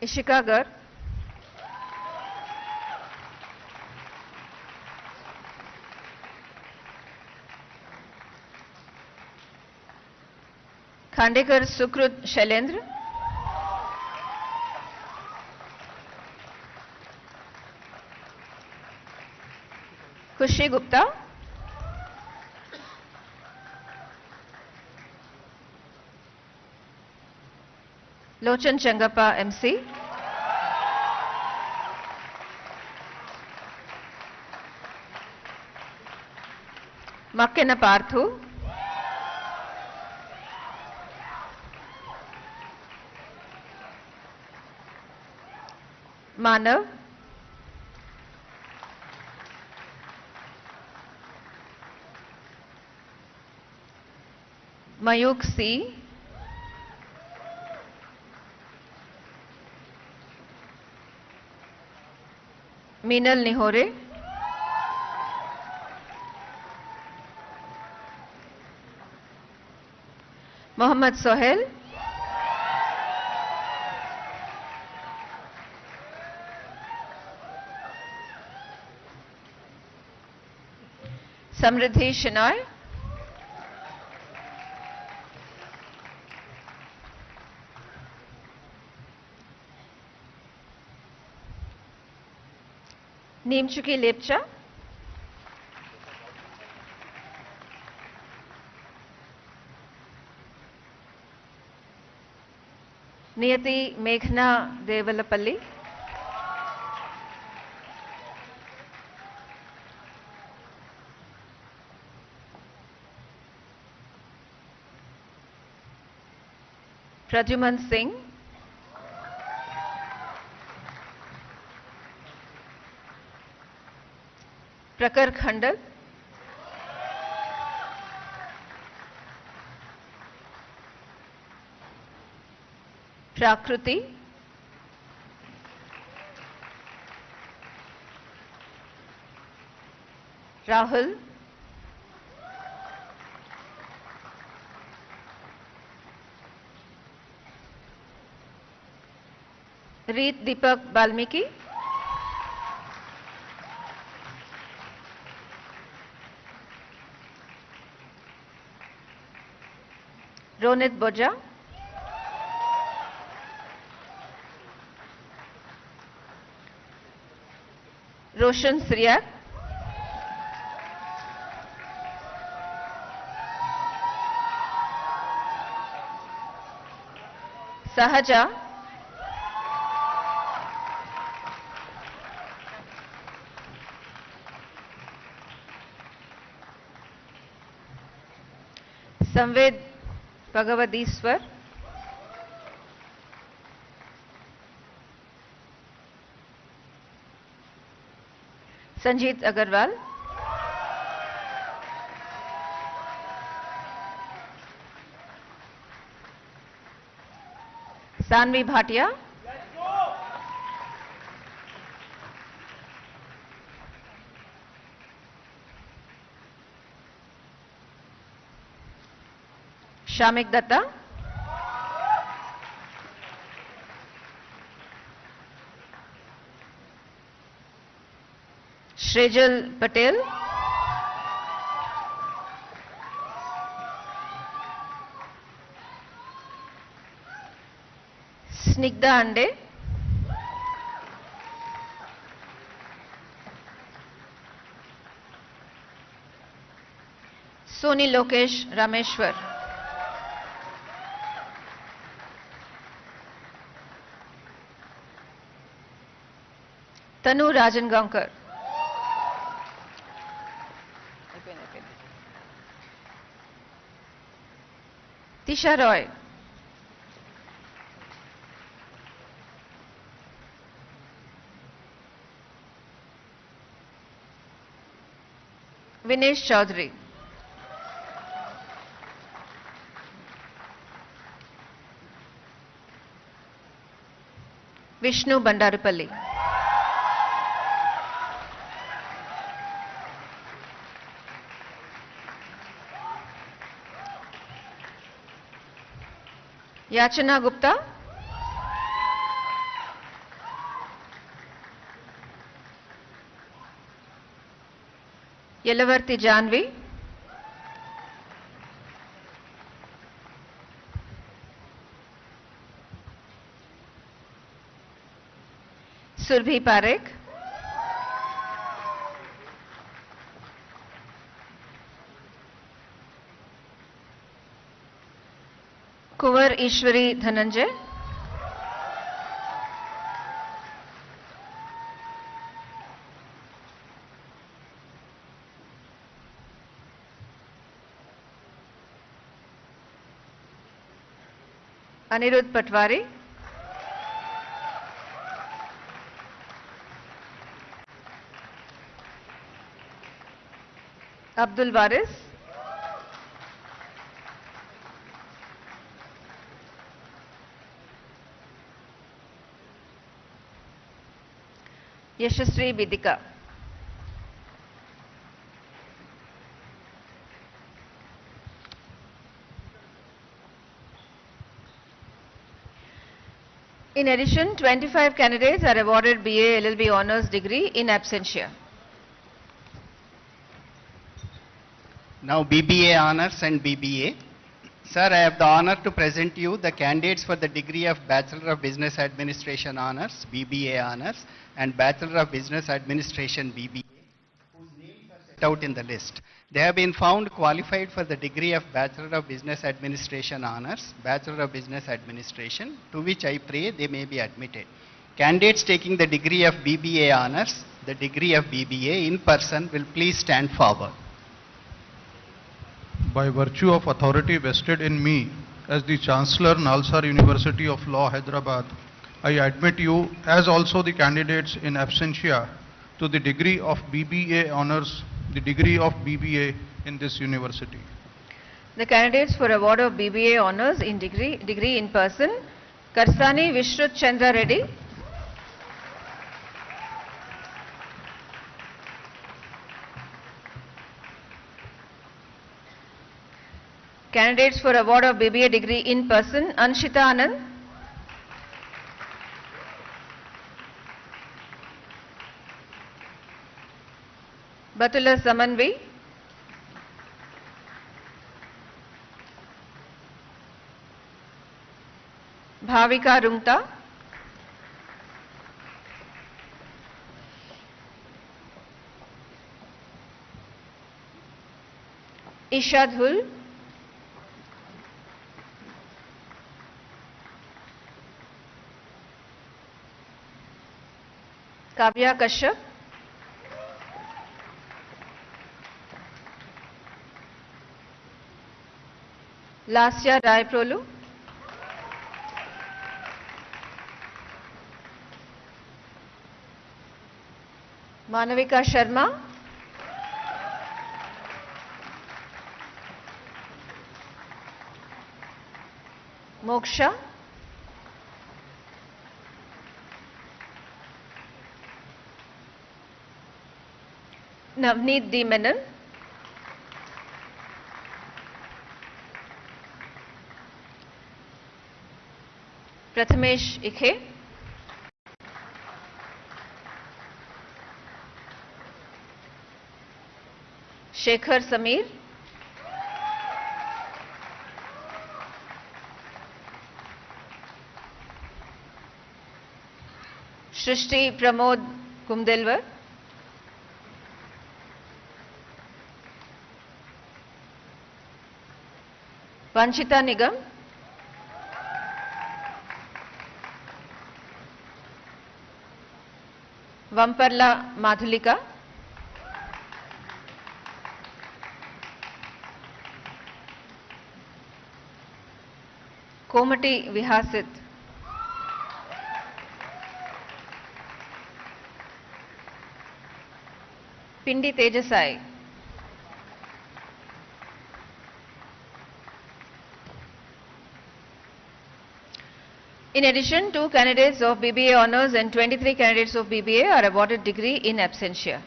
Ishika Gar, Khandekar Sukrut Shailendra, Khushi Gupta, Lochan Changappa MC, Makkena Parthu, Manav, Mayuk C, Meenal Nihore, Mohammad Sohail, Samriddhi Shinoy, Neemchuki Lepcha, Niyati Meghna Devalapalli, Pradyuman Singh, Prakar Khandal, Prakruti, Rahul, Reet Deepak Balmiki, Ronit Boja, Roshan Sriyak, Sahaja, Samved Bhagavadiswar, Sanjeet Agarwal, Sanvi Bhatia, Shamik Datta, Shrejal Patel, Snigdha Ande, Soni Lokesh Rameshwar, Tanu Rajan Gankar, Tisha Roy, Vinesh Chaudhary, Vishnu Bandarupalli, Yachana Gupta, Yelavarti Janvi, Surbhi Parekh, Kuvar Ishwari Dhananjay, Anirudh Patwari, Abdul Waris, Yashasri Vidika, in addition, 25 candidates are awarded BA LLB Honours degree in absentia. Now BBA Honours and BBA. Sir, I have the honor to present you the candidates for the degree of Bachelor of Business Administration Honours, BBA Honours, and Bachelor of Business Administration, BBA, whose names are set out in the list. They have been found qualified for the degree of Bachelor of Business Administration Honours, Bachelor of Business Administration, to which I pray they may be admitted. Candidates taking the degree of BBA Honours, the degree of BBA in person will please stand forward. By virtue of authority vested in me as the Chancellor, NALSAR University of Law, Hyderabad, I admit you as also the candidates in absentia to the degree of BBA Honours, the degree of BBA in this university. The candidates for award of BBA Honours in degree in person, Karsani Vishrut Chandra Reddy, candidates for award of BBA degree in person, Anshita Anand, Batula Samanvi, Bhavika Rungta, Isha Dhul, Kavya Kashyap, Lasya Rai Prolu, Manavika Sharma, Moksha, Navneet D. Menon, Prathamesh Ikhe. Shekhar Samir. Shrishti Pramod Kumdelwar. Vanchita Nigam. Vamparla Madhulika. Komati Vihasit. Pindi Tejasai. In addition, 2 candidates of BBA Honours and 23 candidates of BBA are awarded degree in absentia.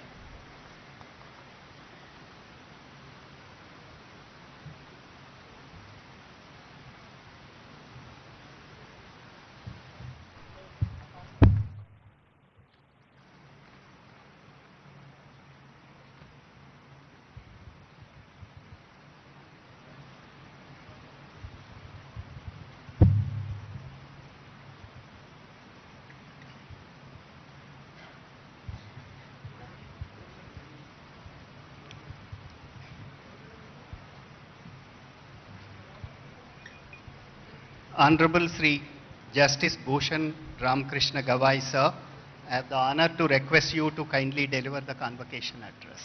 Honorable Sri Justice Bhushan Ramkrishna Gawai, sir, I have the honor to request you to kindly deliver the convocation address.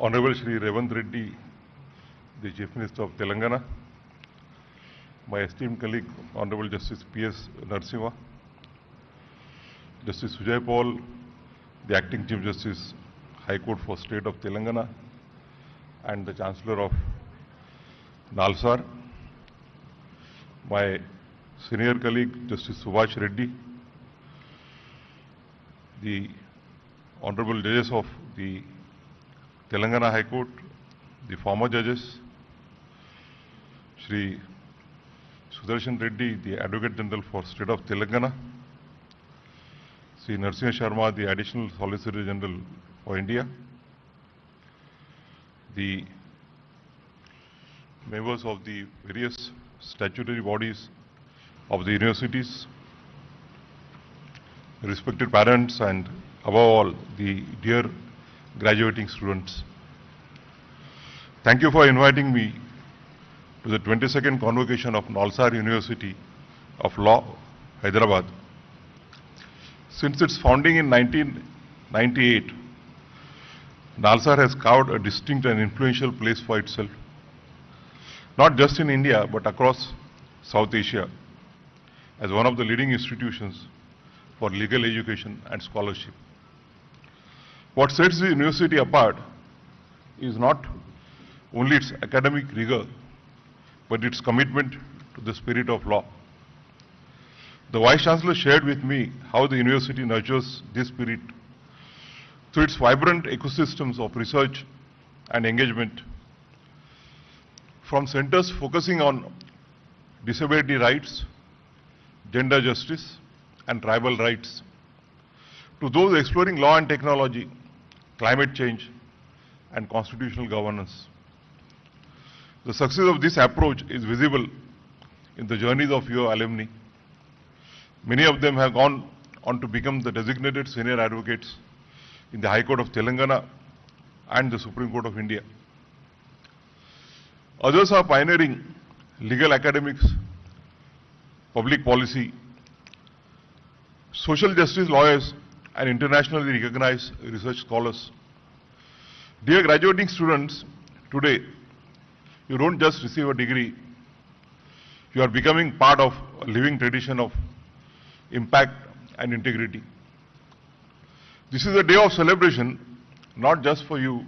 Honorable Shri Revanth Reddy, the Chief Minister of Telangana, my esteemed colleague, Honorable Justice P.S. Narasimha, Justice Sujay Paul, the Acting Chief Justice, High Court for State of Telangana, and the Chancellor of NALSAR, my senior colleague, Justice Subhash Reddy, the Honorable Judges of the Telangana High Court, the former judges, Shri Sudarshan Reddy, the Advocate General for State of Telangana, Shri Narasimha Sharma, the Additional Solicitor General for India, the members of the various statutory bodies of the universities, respected parents, and above all, the dear graduating students. Thank you for inviting me to the 22nd convocation of NALSAR University of Law, Hyderabad. Since its founding in 1998, NALSAR has carved a distinct and influential place for itself, not just in India but across South Asia, as one of the leading institutions for legal education and scholarship. What sets the university apart is not only its academic rigor, but its commitment to the spirit of law. The Vice Chancellor shared with me how the university nurtures this spirit through its vibrant ecosystems of research and engagement, from centers focusing on disability rights, gender justice, and tribal rights, to those exploring law and technology, climate change, and constitutional governance. The success of this approach is visible in the journeys of your alumni. Many of them have gone on to become the designated senior advocates in the High Court of Telangana and the Supreme Court of India. Others are pioneering legal academics, public policy, social justice lawyers, and internationally recognized research scholars. Dear graduating students, today you don't just receive a degree, you are becoming part of a living tradition of impact and integrity. This is a day of celebration, not just for you,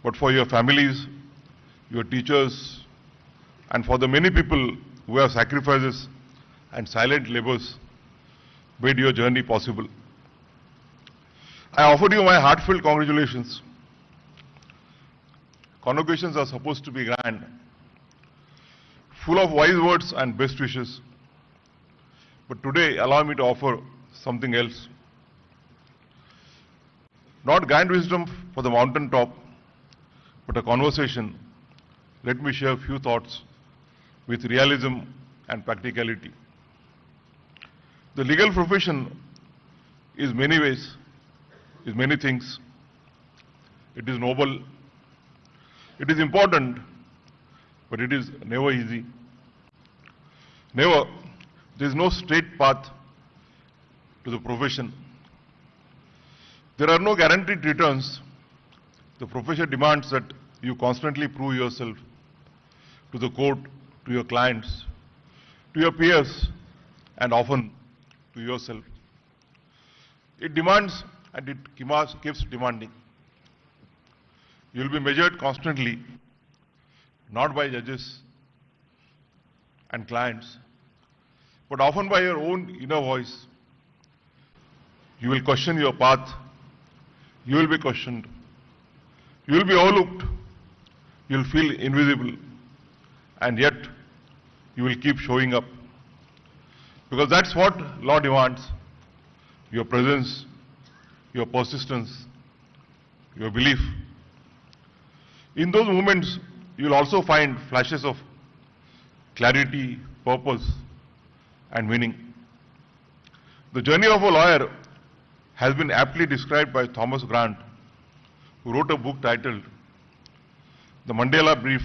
but for your families, your teachers, and for the many people who have sacrifices and silent labors made your journey possible. I offer you my heartfelt congratulations. Convocations are supposed to be grand, full of wise words and best wishes. But today, allow me to offer something else. Not grand wisdom for the mountain top, but a conversation. Let me share a few thoughts with realism and practicality. The legal profession is many ways, is many things. It is noble, it is important, but it is never easy. Never. There is no straight path to the profession. There are no guaranteed returns. The profession demands that you constantly prove yourself to the court, to your clients, to your peers, and often to yourself. It demands and it keeps demanding. You will be measured constantly, not by judges and clients, but often by your own inner voice. You will question your path. You will be questioned. You will be overlooked. You will feel invisible. And yet, you will keep showing up. Because that's what law demands. Your presence, your persistence, your belief. In those moments, you will also find flashes of clarity, purpose, and meaning. The journey of a lawyer has been aptly described by Thomas Grant, who wrote a book titled The Mandela Brief,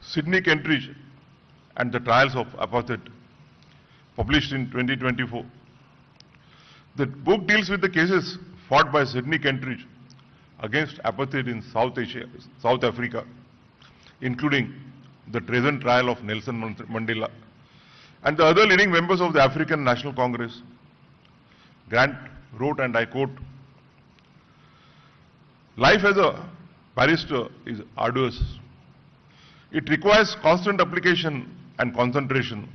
Sidney Kentridge and the Trials of Apartheid, published in 2024. The book deals with the cases fought by Sidney Kentridge against apartheid in South Africa, including the treason trial of Nelson Mandela and the other leading members of the African National Congress. Grant wrote, and I quote, "Life as a barrister is arduous. It requires constant application and concentration.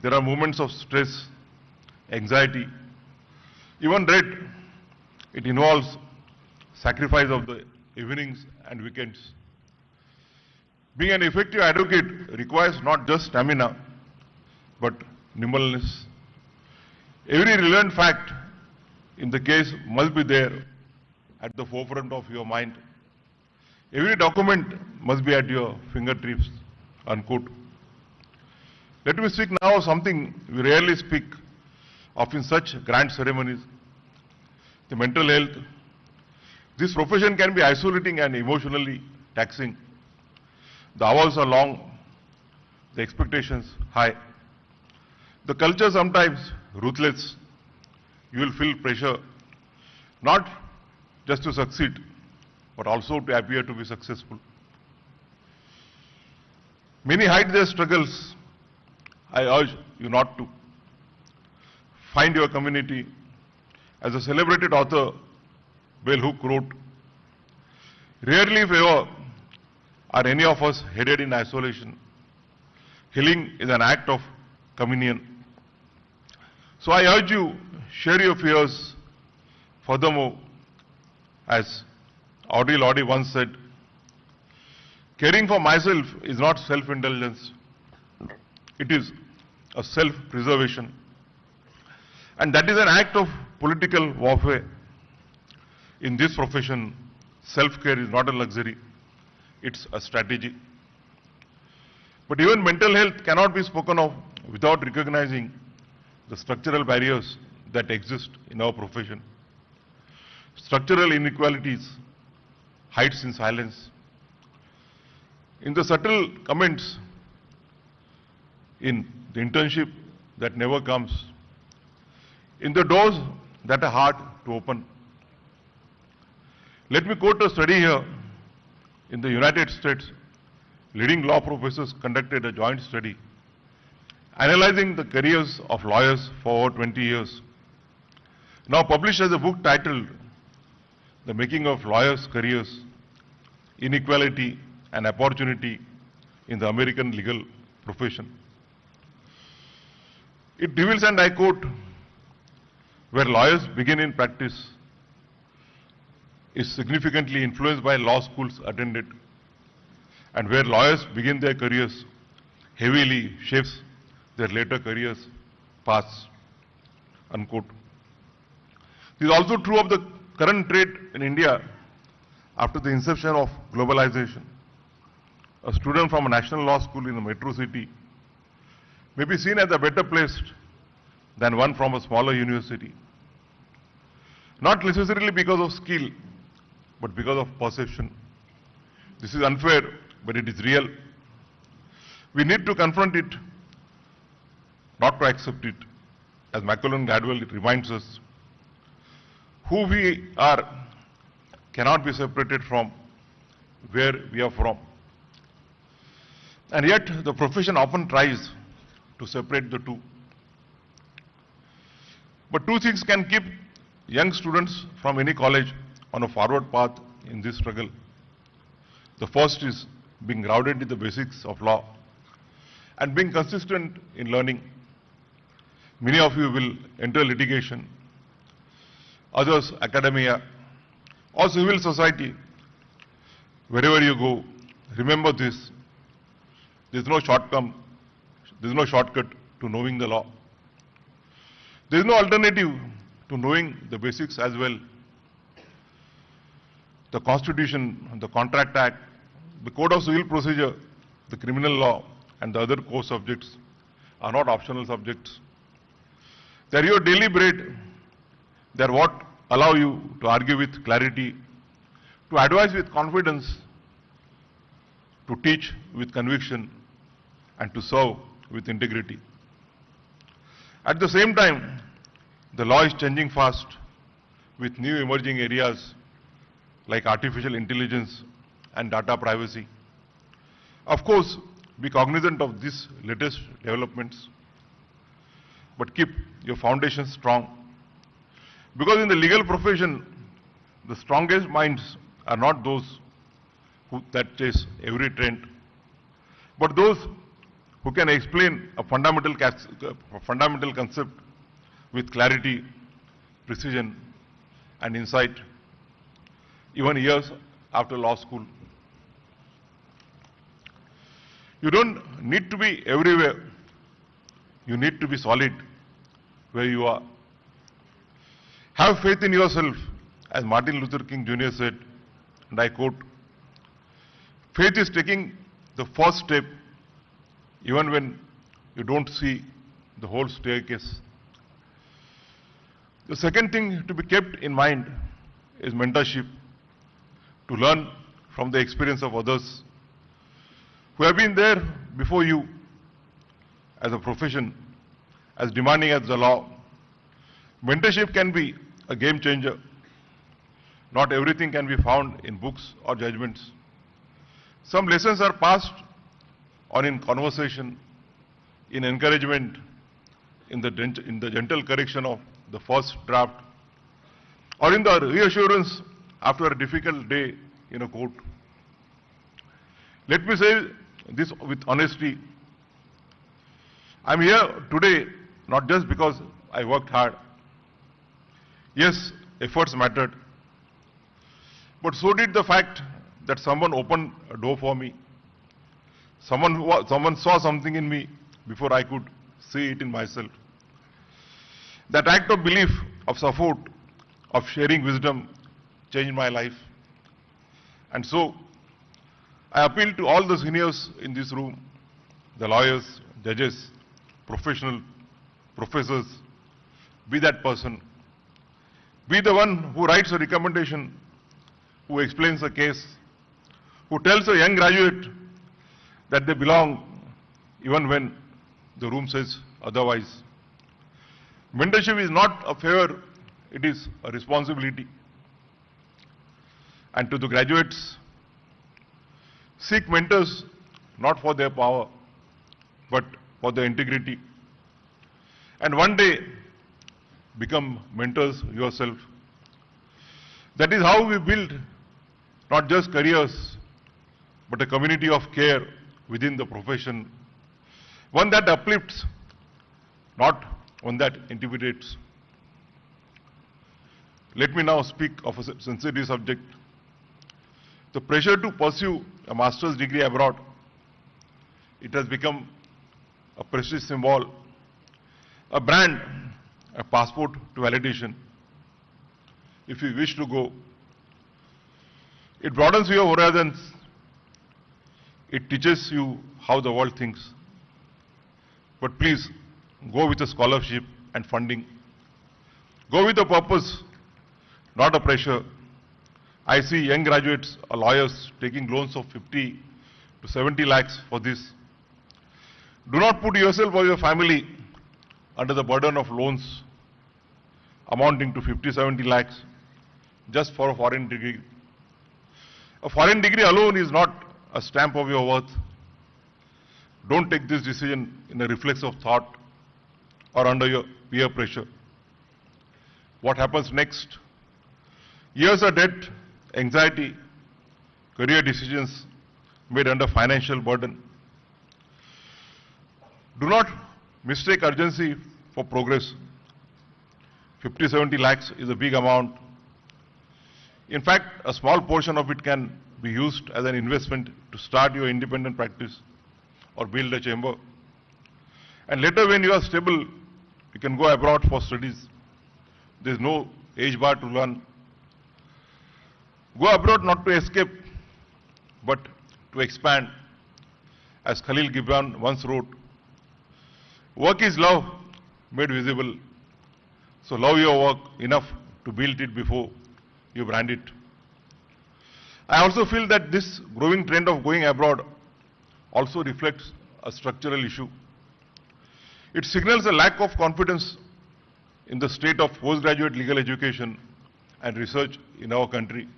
There are moments of stress, anxiety, even dread. It involves sacrifice of the evenings and weekends. Being an effective advocate requires not just stamina, but nimbleness. Every relevant fact in the case must be there at the forefront of your mind. Every document must be at your fingertips," unquote. Let me speak now of something we rarely speak of in such grand ceremonies: the mental health. This profession can be isolating and emotionally taxing. The hours are long, the expectations high. The culture sometimes ruthless. You will feel pressure, not just to succeed, but also to appear to be successful. Many hide their struggles. I urge you not to. Find your community. As a celebrated author, Bell Hook wrote, "Rarely, if ever, are any of us headed in isolation. Healing is an act of communion." So I urge you, share your fears. Furthermore, as Audre Lorde once said, "Caring for myself is not self-indulgence. It is a self-preservation. And that is an act of political warfare. In this profession, self-care is not a luxury. It's a strategy." But even mental health cannot be spoken of without recognizing the structural barriers that exist in our profession. Structural inequalities, hides in silence. In the subtle comments, in the internship that never comes, in the doors that are hard to open. Let me quote a study here. In the United States, leading law professors conducted a joint study analyzing the careers of lawyers for over 20 years. Now published as a book titled The Making of Lawyers' Careers. inequality and opportunity in the American legal profession. It reveals, and I quote, where lawyers begin in practice is significantly influenced by law schools attended, and where lawyers begin their careers heavily shapes their later careers paths, unquote. This is also true of the current trade in India after the inception of globalization. A student from a national law school in a metro city may be seen as a better placed than one from a smaller university. Not necessarily because of skill, but because of perception. This is unfair, but it is real. We need to confront it, not to accept it. As Macaulay Gladwell reminds us, who we are cannot be separated from where we are from. And yet, the profession often tries to separate the two. But two things can keep young students from any college on a forward path in this struggle. The first is being grounded in the basics of law and being consistent in learning. Many of you will enter litigation, others academia or civil society. Wherever you go, remember this. There is no shortcut to knowing the law. There is no alternative to knowing the basics as well. The Constitution, the Contract Act, the Code of Civil Procedure, the criminal law and the other core subjects are not optional subjects. They are your daily bread. They are what allow you to argue with clarity, to advise with confidence, to teach with conviction, and to serve with integrity. At the same time, the law is changing fast with new emerging areas like artificial intelligence and data privacy. Of course, be cognizant of these latest developments, but keep your foundation strong. Because in the legal profession, the strongest minds are not those that chase every trend, but those who can explain a fundamental concept with clarity, precision, and insight, even years after law school. You don't need to be everywhere. You need to be solid where you are. Have faith in yourself, as Martin Luther King Jr. said, and I quote, faith is taking the first step even when you don't see the whole staircase. The second thing to be kept in mind is mentorship, to learn from the experience of others who have been there before you as a profession, as demanding as the law. Mentorship can be a game changer. Not everything can be found in books or judgments. Some lessons are passed on in conversation, in encouragement, in the gentle correction of the first draft, or in the reassurance after a difficult day in a court. Let me say this with honesty. I'm here today not just because I worked hard. Yes, efforts mattered, but so did the fact that someone opened a door for me. Someone saw something in me before I could see it in myself. That act of belief, of support, of sharing wisdom changed my life. And so, I appeal to all the seniors in this room, the lawyers, judges, professional, professors, be that person. Be the one who writes a recommendation, who explains a case, who tells a young graduate that they belong even when the room says otherwise. Mentorship is not a favor, it is a responsibility. And to the graduates, seek mentors not for their power, but for their integrity. And one day, become mentors yourself. That is how we build not just careers, but a community of care within the profession, one that uplifts, not one that intimidates. Let me now speak of a sensitive subject. The pressure to pursue a master's degree abroad. It has become a prestige symbol, a brand, a passport to validation. If you wish to go, it broadens your horizons. It teaches you how the world thinks. But please, go with a scholarship and funding. Go with a purpose, not a pressure. I see young graduates or lawyers taking loans of 50 to 70 lakhs for this. Do not put yourself or your family under the burden of loans amounting to 50-70 lakhs just for a foreign degree. A foreign degree alone is not a stamp of your worth. Don't take this decision in a reflex of thought or under your peer pressure. What happens next? Years of debt, anxiety, career decisions made under financial burden. Do not mistake urgency for progress. 50-70 lakhs is a big amount. In fact, a small portion of it can be used as an investment to start your independent practice or build a chamber. And later, when you are stable, you can go abroad for studies. There is no age bar to learn. Go abroad not to escape, but to expand. As Khalil Gibran once wrote, work is love made visible. So love your work enough to build it before you brand it. I also feel that this growing trend of going abroad also reflects a structural issue. It signals a lack of confidence in the state of postgraduate legal education and research in our country.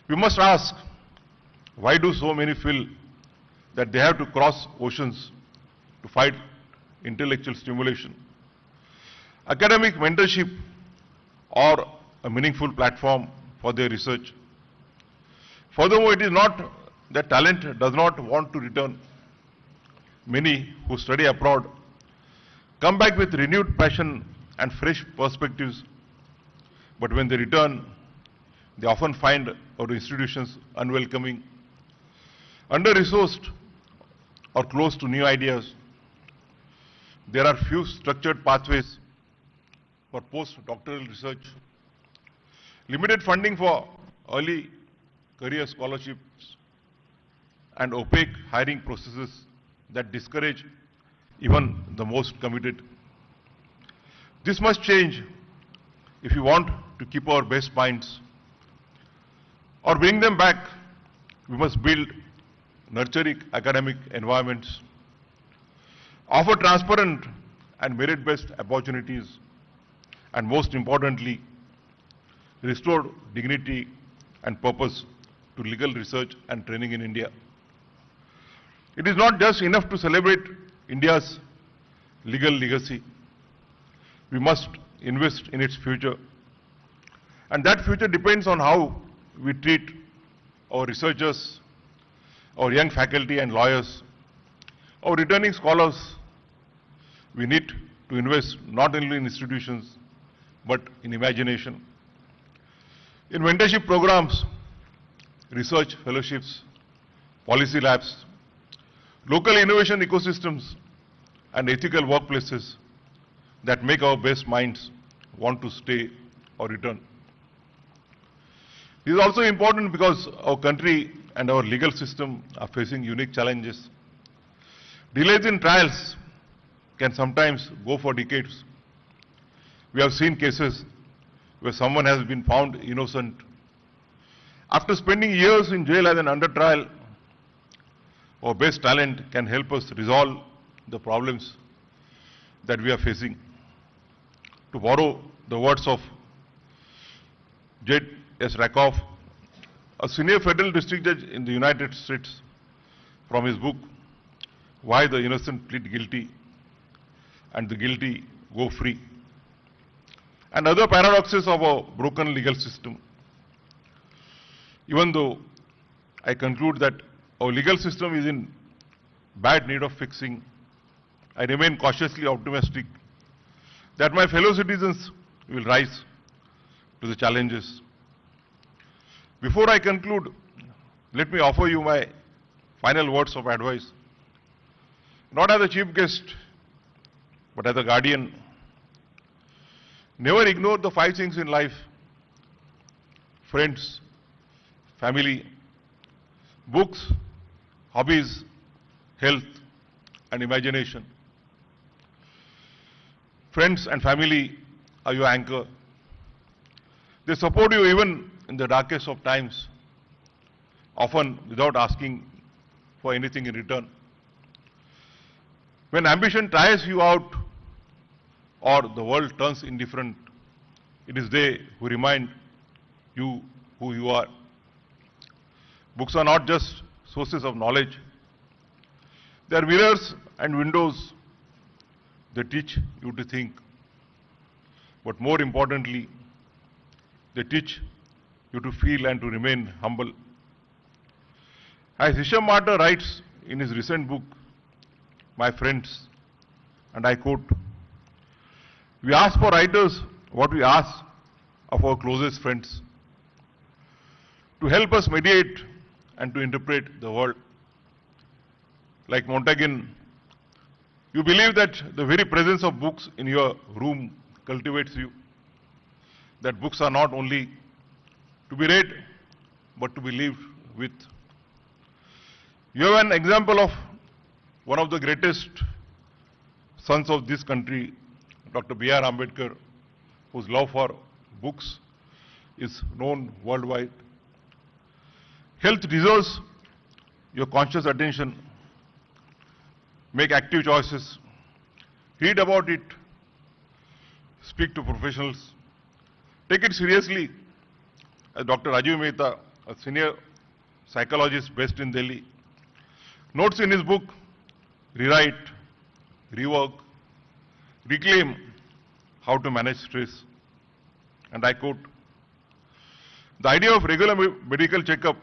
We must ask, why do so many feel that they have to cross oceans to fight intellectual stimulation? Academic mentorship or a meaningful platform for their research. Furthermore, it is not that talent does not want to return. Many who study abroad come back with renewed passion and fresh perspectives, but when they return, they often find our institutions unwelcoming, under-resourced, or close to new ideas. There are few structured pathways for post-doctoral research, limited funding for early career scholarships, and opaque hiring processes that discourage even the most committed. This must change if we want to keep our best minds or bring them back. We must build nurturing academic environments, offer transparent and merit-based opportunities, and most importantly, restore dignity and purpose to legal research and training in India. It is not just enough to celebrate India's legal legacy. We must invest in its future. And that future depends on how we treat our researchers, our young faculty and lawyers, our returning scholars. We need to invest not only in institutions, but in imagination. In mentorship programs, research fellowships, policy labs, local innovation ecosystems, and ethical workplaces that make our best minds want to stay or return. This is also important because our country and our legal system are facing unique challenges. Delays in trials can sometimes go for decades. We have seen cases where someone has been found innocent. After spending years in jail as an under trial, our best talent can help us resolve the problems that we are facing. To borrow the words of J.S. Rakoff, a senior federal district judge in the United States, from his book, Why the Innocent Plead Guilty and the Guilty Go Free, and other paradoxes of a broken legal system. Even though I conclude that our legal system is in bad need of fixing, I remain cautiously optimistic that my fellow citizens will rise to the challenges. Before I conclude, let me offer you my final words of advice, not as a chief guest, but as a guardian. Never ignore the 5 things in life: friends, family, books, hobbies, health, and imagination. Friends and family are your anchor. They support you even in the darkest of times, often without asking for anything in return. When ambition tires you out or the world turns indifferent, it is they who remind you who you are. Books are not just sources of knowledge. They are mirrors and windows. They teach you to think. But more importantly, they teach you to feel and to remain humble. As Shamirpet writes in his recent book, My Friends, and I quote, "We ask for writers what we ask of our closest friends, to help us mediate and to interpret the world." Like Montaigne, you believe that the very presence of books in your room cultivates you, that books are not only to be read, but to be lived with. You have an example of one of the greatest sons of this country, Dr. B.R. Ambedkar, whose love for books is known worldwide. Health deserves your conscious attention. Make active choices. Read about it. Speak to professionals. Take it seriously. As Dr. Rajiv Mehta, a senior psychologist based in Delhi, notes in his book, Rewrite, Rework, Reclaim, How to Manage Stress. And I quote, "The idea of regular medical checkup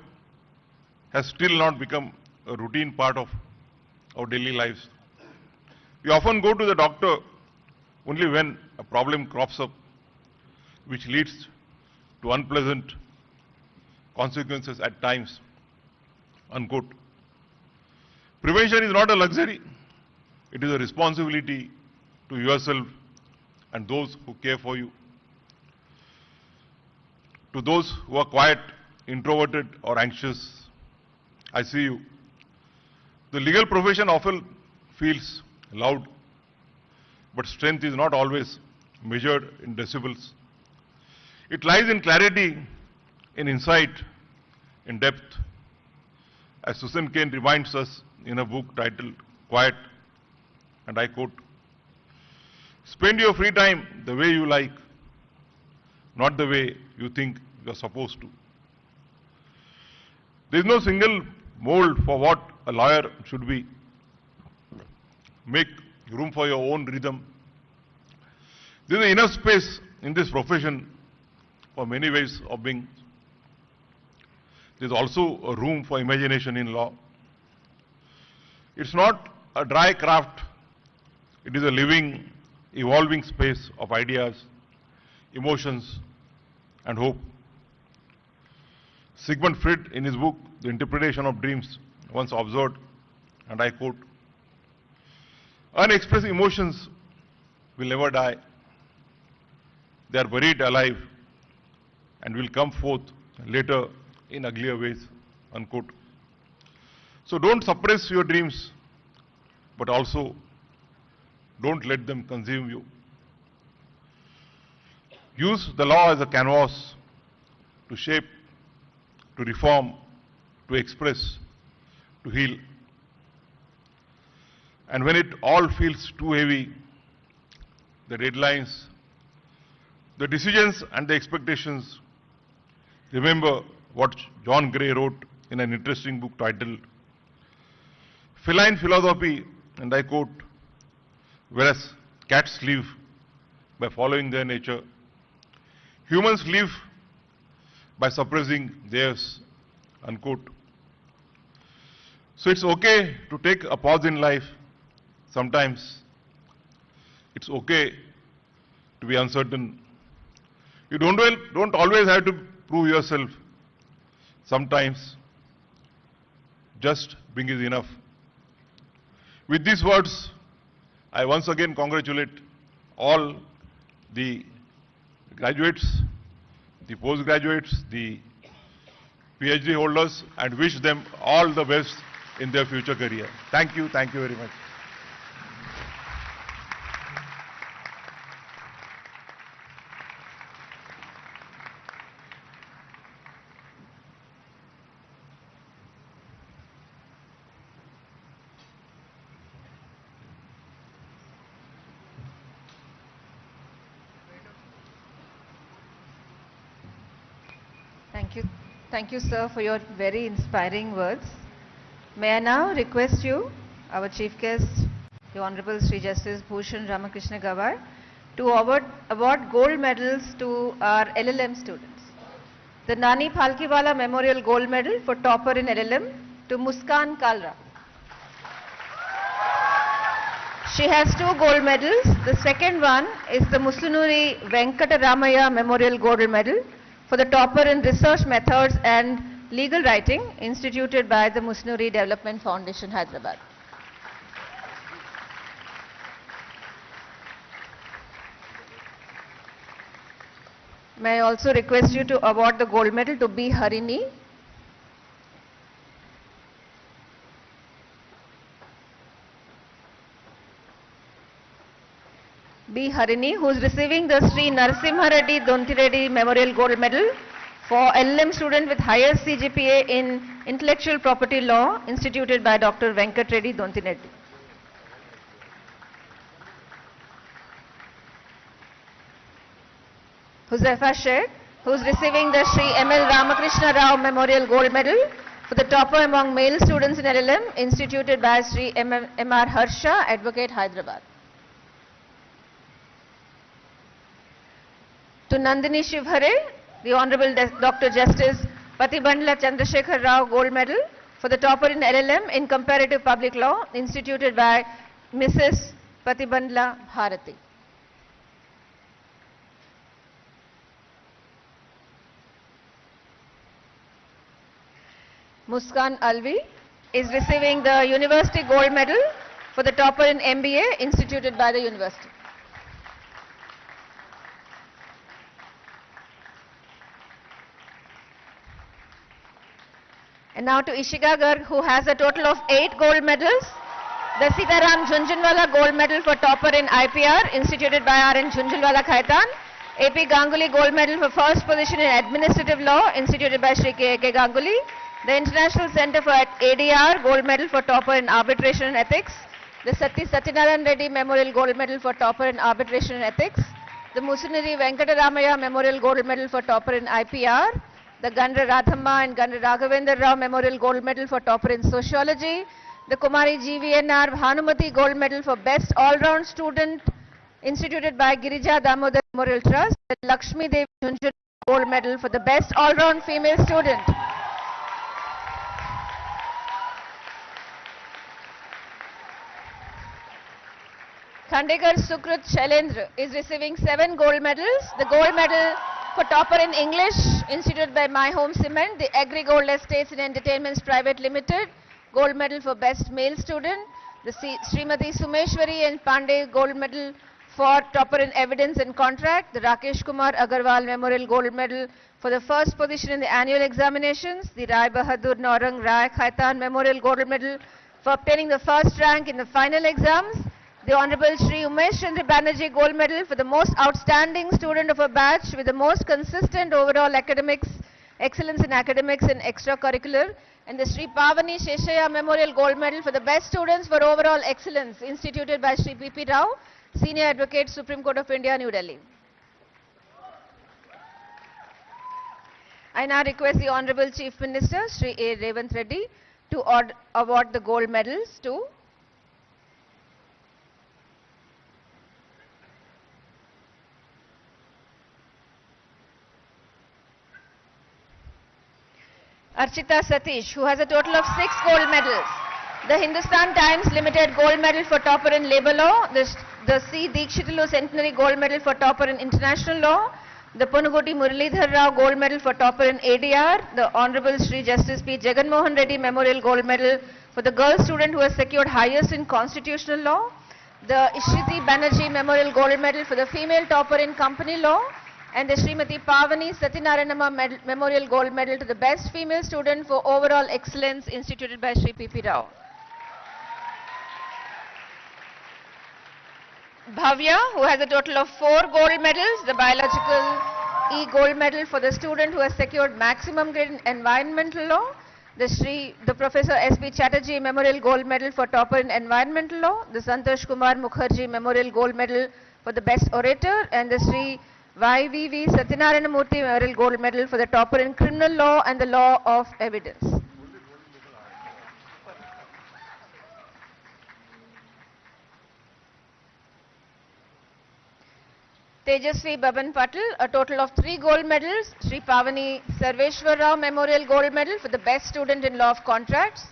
has still not become a routine part of our daily lives. We often go to the doctor only when a problem crops up, which leads to unpleasant consequences at times." Unquote. Prevention is not a luxury. It is a responsibility to yourself and those who care for you. To those who are quiet, introverted, or anxious, I see you. The legal profession often feels loud, but strength is not always measured in decibels. It lies in clarity, in insight, in depth. As Susan Cain reminds us in a book titled Quiet, and I quote, "Spend your free time the way you like, not the way you think you are supposed to." There is no single mold for what a lawyer should be. Make room for your own rhythm. There is enough space in this profession for many ways of being. There is also a room for imagination in law. It's not a dry craft. It is a living, evolving space of ideas, emotions, and hope. Sigmund Freud, in his book, The Interpretation of Dreams, once observed, and I quote, "Unexpressed emotions will never die. They are buried alive and will come forth later in uglier ways." Unquote. So don't suppress your dreams, but also don't let them consume you. Use the law as a canvas to shape, to reform, to express, to heal. And when it all feels too heavy, the deadlines, the decisions and the expectations, remember what John Gray wrote in an interesting book titled Feline Philosophy, and I quote, "Whereas cats live by following their nature, humans live by suppressing theirs." Unquote. So it's okay to take a pause in life sometimes. It's okay to be uncertain. You don't always have to prove yourself. Sometimes just being is enough. With these words, I once again congratulate all the graduates, the postgraduates, the PhD holders, and wish them all the best in their future career. Thank you very much. Thank you, sir, for your very inspiring words. May I now request you, our Chief Guest, the Honorable Sri Justice Bhushan Ramakrishna Gawai, to award gold medals to our LLM students. The Nani Phalkiwala Memorial Gold Medal for topper in LLM to Muskan Kalra. She has 2 gold medals. The second one is the Musunuri Venkataramaya Memorial Gold Medal for the topper in research methods and legal writing, instituted by the Musunuri Development Foundation, Hyderabad. May I also request you to award the gold medal to B. Harini. B. Harini, who is receiving the Sri Narasimha Reddy Dontireddy Memorial Gold Medal for LLM student with highest CGPA in Intellectual Property Law, instituted by Dr. Venkat Reddy Dontireddy. Huzaifa Sheikh, who is receiving the Sri M.L. Ramakrishna Rao Memorial Gold Medal for the topper among male students in LLM, instituted by Sri M.R. Harsha, Advocate, Hyderabad. To Nandini Shivhare, the Honorable Dr. Justice Patibandla Chandrasekhar Rao Gold Medal for the topper in LLM in Comparative Public Law, instituted by Mrs. Patibandla Bharati. Muskan Alvi is receiving the University Gold Medal for the topper in MBA, instituted by the University. And now to Ishika Garg, who has a total of 8 gold medals. The Sitaram Jhunjhunwala Gold Medal for topper in IPR, instituted by R.N. Jhunjhunwala Khaitan. AP Ganguly Gold Medal for first position in Administrative Law, instituted by Shri K.K. Ganguly. The International Center for ADR Gold Medal for topper in Arbitration and Ethics. The Satyanarayan Reddy Memorial Gold Medal for topper in Arbitration and Ethics. The Musunuri Venkataramaya Memorial Gold Medal for topper in IPR. The Gandra Radhamma and Gandra Raghavendra Rao Memorial Gold Medal for topper in Sociology. The Kumari GVNR Bhanumati Gold Medal for Best All-Round Student, instituted by Girija Damodar Memorial Trust. The Lakshmi Devi Jhunjhunwala Gold Medal for the Best All-Round Female Student. Khandekar Sukrut Shailendra is receiving 7 gold medals. The gold medal for topper in English, instituted by My Home Cement. The Agri Gold Estates and Entertainments Private Limited, gold medal for best male student. The Srimati Sumeshwari and Pandey gold medal for topper in evidence and contract. The Rakesh Kumar Agarwal Memorial Gold Medal for the first position in the annual examinations. The Rai Bahadur Naurang Rai Khaitan Memorial Gold Medal for obtaining the first rank in the final exams. The Honorable Shri Umesh Chandra Banerjee Gold Medal for the most outstanding student of a batch with the most consistent overall academics, excellence in academics and extracurricular. And the Shri Pavani Sheshaya Memorial Gold Medal for the best students for overall excellence, instituted by Shri P.P. Rao, Senior Advocate, Supreme Court of India, New Delhi. I now request the Honorable Chief Minister, Shri A. Revanth Reddy, to award the gold medals to Archita Satish, who has a total of 6 gold medals. The Hindustan Times Limited Gold Medal for topper in Labour Law. The C. Dikshitulu Centenary Gold Medal for topper in International Law. The Punugoti Muralidhar Rao Gold Medal for topper in ADR. The Honorable Sri Justice P. Jagan Mohan Reddy Memorial Gold Medal for the girl student who has secured highest in Constitutional Law. The Ishriti Banerjee Memorial Gold Medal for the female topper in Company Law. And the Srimati Pavani Satyanarayanama Memorial Gold Medal to the best female student for overall excellence instituted by Sri P.P. Rao. Bhavya, who has a total of 4 gold medals, the biological E gold medal for the student who has secured maximum grade in environmental law, the Professor S.B. Chatterjee Memorial Gold Medal for topper in environmental law, the Santosh Kumar Mukherjee Memorial Gold Medal for the best orator, and the Sri Y.V.V. Satyanarayana Murthy Memorial Gold Medal for the topper in criminal law and the law of evidence. Tejasvi Baban Patil, a total of 3 gold medals. Sri Pavani Sarveshwar Rao Memorial Gold Medal for the best student in law of contracts.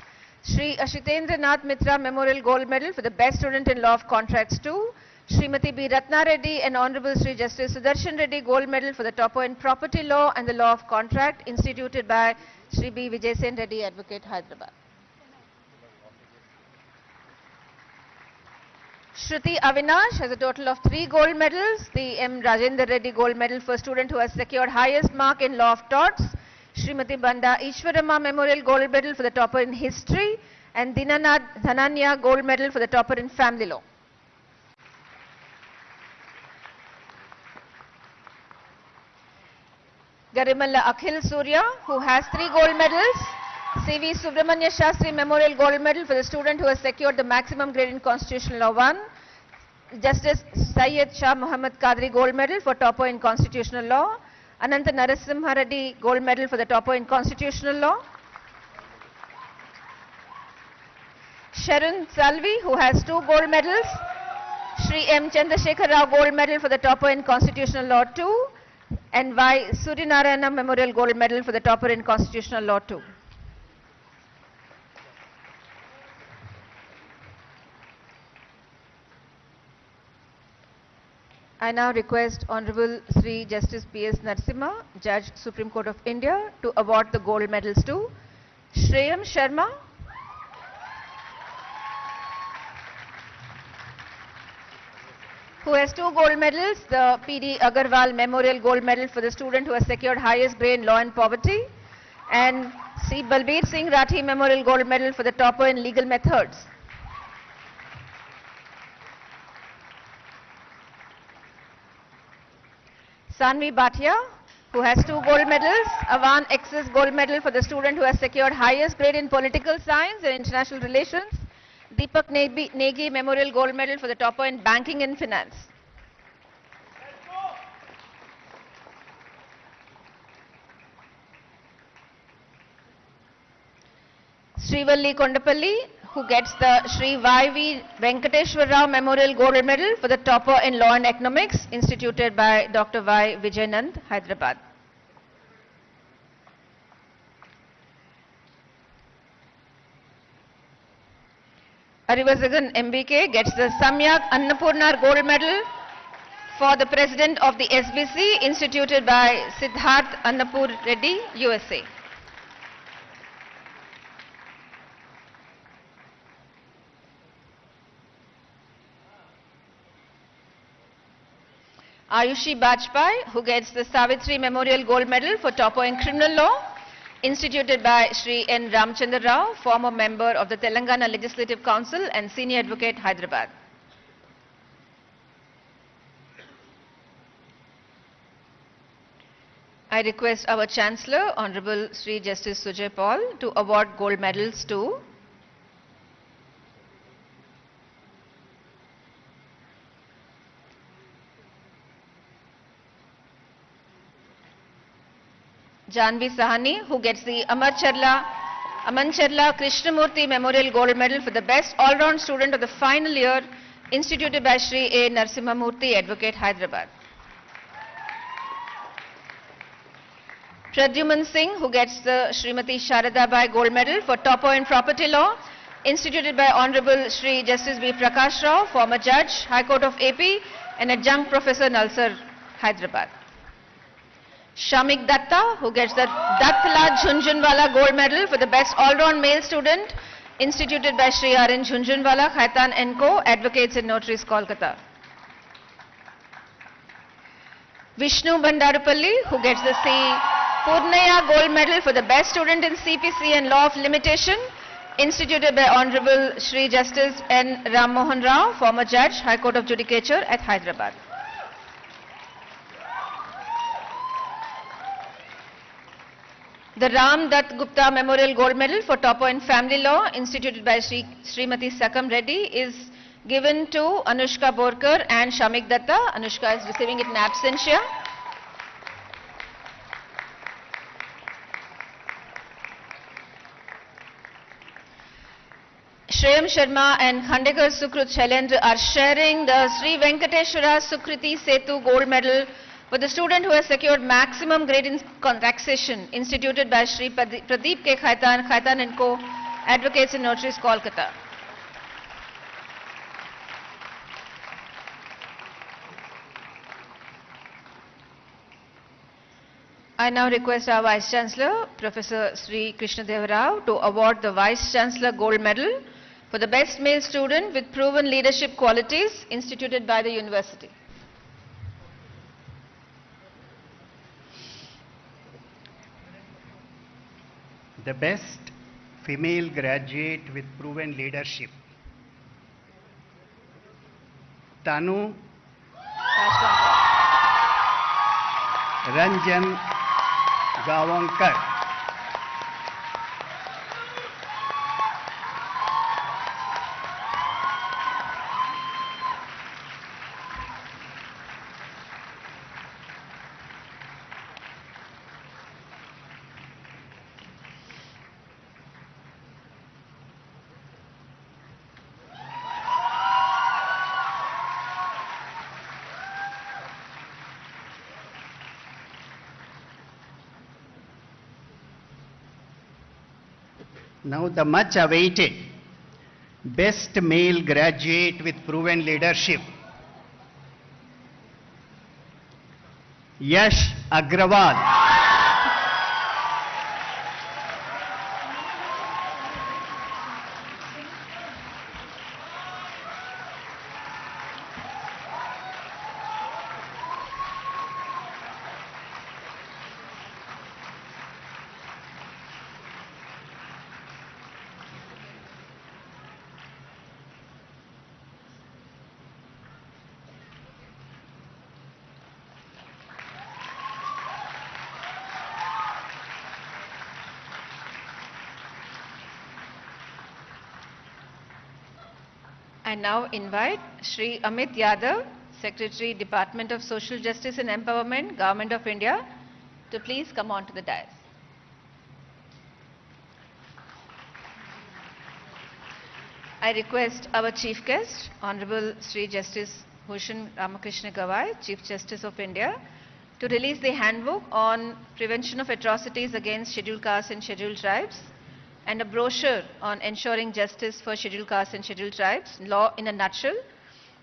Sri Ashitendra Nath Mitra Memorial Gold Medal for the best student in law of contracts 2. Srimati B. Ratna Reddy and Honorable Sri Justice Sudarshan Reddy Gold Medal for the topper in property law and the law of contract instituted by Sri B. Vijay Sen Reddy Advocate, Hyderabad. Shruti Avinash has a total of 3 gold medals. The M. Rajendra Reddy Gold Medal for student who has secured highest mark in law of torts. Srimati Banda Ishwarama Memorial Gold Medal for the topper in history. And Dinanath Dhananya Gold Medal for the topper in family law. Garimalla Akhil Surya, who has 3 gold medals. C.V. Subramanya Shastri Memorial Gold Medal for the student who has secured the maximum grade in Constitutional Law 1. Justice Syed Shah Muhammad Qadri Gold Medal for topper in Constitutional Law. Ananta Narasimha Reddy Gold Medal for the topper in Constitutional Law. Sharon Salvi, who has 2 gold medals. Sri M. Chandrasekhar Rao Gold Medal for the topper in Constitutional Law 2. And Y. Suryanarayana Memorial Gold Medal for the topper in Constitutional Law 2. I now request Honorable Sri Justice P.S. Narasimha, Judge, Supreme Court of India, to award the gold medals to Shreyam Sharma, who has 2 gold medals, the P.D. Agarwal Memorial Gold Medal for the student who has secured highest grade in law and poverty, and C. Balbir Singh Rathi Memorial Gold Medal for the topper in legal methods. Sanvi Bhatia, who has 2 gold medals, Avan Excess Gold Medal for the student who has secured highest grade in political science and international relations, Deepak Negi Memorial Gold Medal for the topper in banking and finance. Srivalli Kondapalli, who gets the Sri Y.V. Venkateshwar Rao Memorial Gold Medal for the topper in Law and Economics, instituted by Dr. Y. Vijayanand, Hyderabad. Arivasagan MBK gets the Samyak Annapurnar Gold Medal for the President of the SBC, instituted by Siddharth Annapur Reddy, USA. Ayushi Bajpai, who gets the Savitri Memorial Gold Medal for topper in criminal law, instituted by Sri N. Ramchandra Rao, former member of the Telangana Legislative Council and senior advocate, Hyderabad. I request our Chancellor, Honorable Sri Justice Sujay Paul, to award gold medals to Janvi Sahani, who gets the Aman Charla Krishnamurthy Memorial Gold Medal for the best all-round student of the final year, instituted by Sri A. Narasimhamurthy, Advocate, Hyderabad. Pradyuman Singh, who gets the Srimati Sharadabai Gold Medal for topper in property law, instituted by Honorable Shri Justice B. Prakash Rao, former Judge, High Court of AP, and Adjunct Professor, NALSAR, Hyderabad. Shamik Datta, who gets the Dattla Jhunjhunwala Gold Medal for the Best All-Round Male Student, instituted by Shri R.N. Jhunjhunwala, Khaitan & Co., Advocates and Notaries, Kolkata. Vishnu Bhandarupalli, who gets the C. Purnaya Gold Medal for the Best Student in CPC and Law of Limitation, instituted by Honorable Shri Justice N. Ram Mohan Rao, former Judge, High Court of Judicature at Hyderabad. The Ram Dutt Gupta Memorial Gold Medal for Topper in Family Law, instituted by Srimati Sakam Reddy, is given to Anushka Borkar and Shamik Datta. Anushka is receiving it in absentia. Shreyam Sharma and Khandekar Sukrut Shailendra are sharing the Sri Venkateshwara Sukriti Setu Gold Medal for the student who has secured maximum grade in taxation, instituted by Shri Pradeep K. Khaitan & Co., Advocates and Notaries, Kolkata. I now request our Vice Chancellor, Professor Sri Krishna Deva Rao, to award the Vice Chancellor Gold Medal for the Best Male Student with Proven Leadership Qualities, instituted by the University. The Best Female Graduate with Proven Leadership, Tanu Ranjan Gavankar. Now the much awaited Best Male Graduate with Proven Leadership, Yash Agrawal. I now invite Shri Amit Yadav, Secretary, Department of Social Justice and Empowerment, Government of India, to please come on to the dais. I request our Chief Guest, Honorable Sri Justice Bhushan Ramakrishna Gawai, Chief Justice of India, to release the handbook on prevention of atrocities against scheduled castes and scheduled tribes, and a brochure on ensuring justice for scheduled castes and scheduled tribes, law in a nutshell,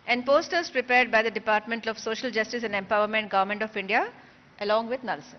and posters prepared by the Department of Social Justice and Empowerment, Government of India, along with NALSAR.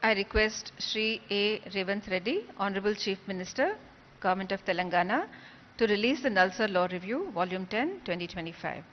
I request Shri A. Revanth Reddy, Honorable Chief Minister, Government of Telangana, to release the NALSAR Law Review, Volume 10, 2025.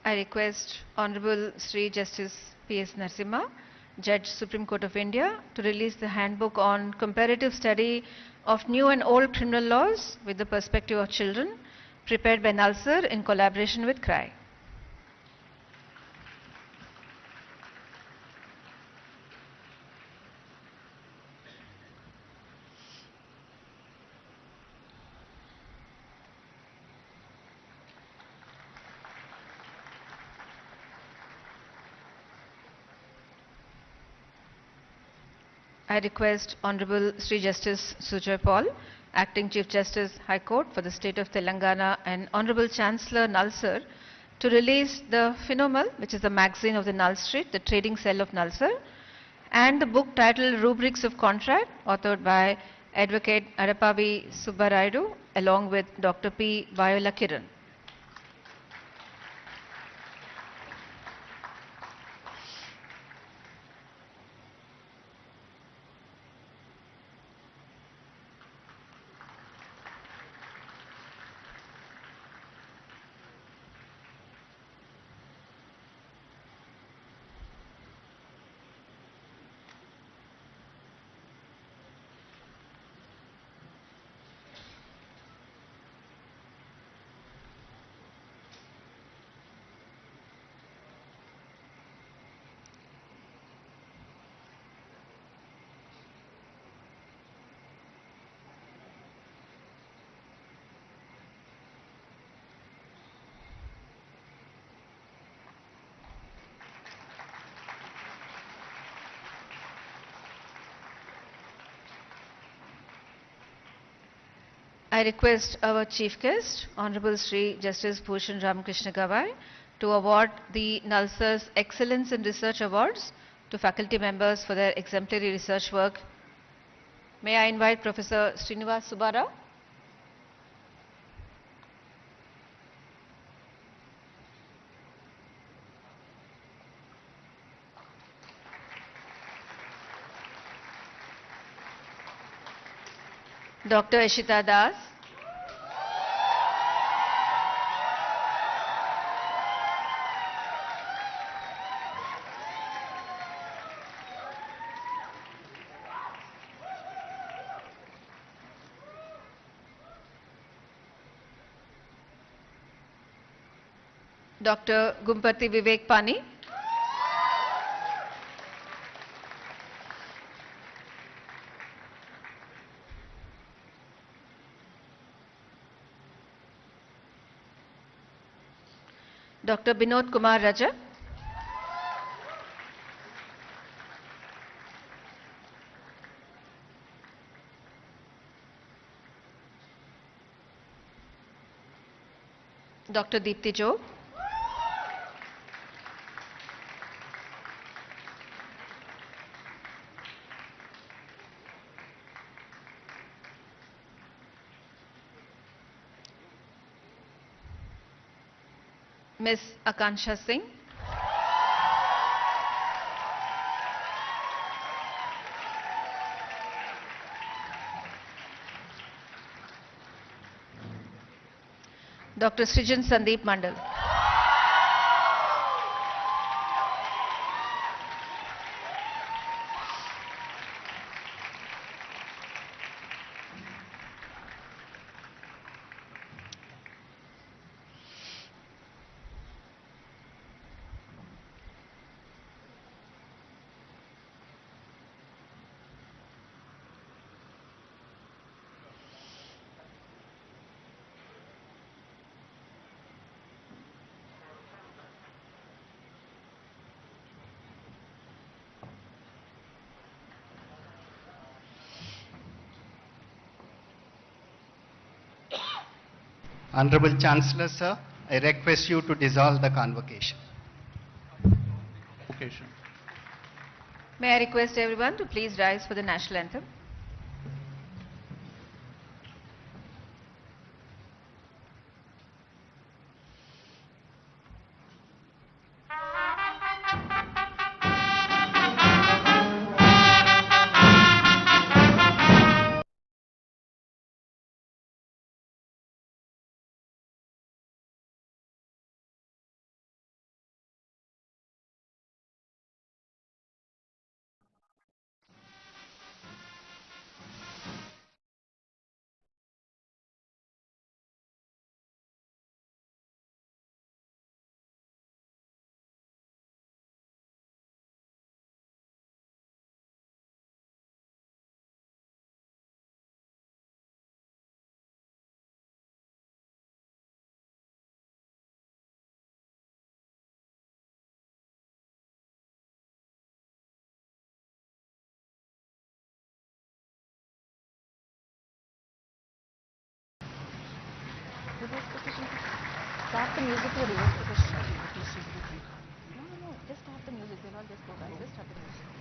I request Honorable Sri Justice P.S. Narasimha, Judge Supreme Court of India, to release the handbook on comparative study of new and old criminal laws with the perspective of children, prepared by NALSAR in collaboration with CRI. I request Honorable Sri Justice Sujoy Paul, Acting Chief Justice, High Court for the State of Telangana, and Honorable Chancellor NALSAR, to release the Phenomal, which is the magazine of the Null Street, the trading cell of NALSAR, and the book titled Rubrics of Contract, authored by Advocate Arapavi Subbarayadu, along with Dr. P. Viola Kiran. I request our Chief Guest, Honorable Sri Justice Bhushan Ramakrishna Gawai, to award the NALSAR's Excellence in Research Awards to faculty members for their exemplary research work. May I invite Professor Srinivas Subbarao? Dr. Ishita Das, Dr. Gumpati Vivek Pani, Dr. Binod Kumar Raja, Dr. Deepti Job, Ms. Akansha Singh, Dr. Srijan Sandeep Mandal, Honorable Chancellor, sir, I request you to dissolve the convocation. Convocation. May I request everyone to please rise for the national anthem. Start the music for reverse position. No, just start the music. We'll all just go back. Just start the music.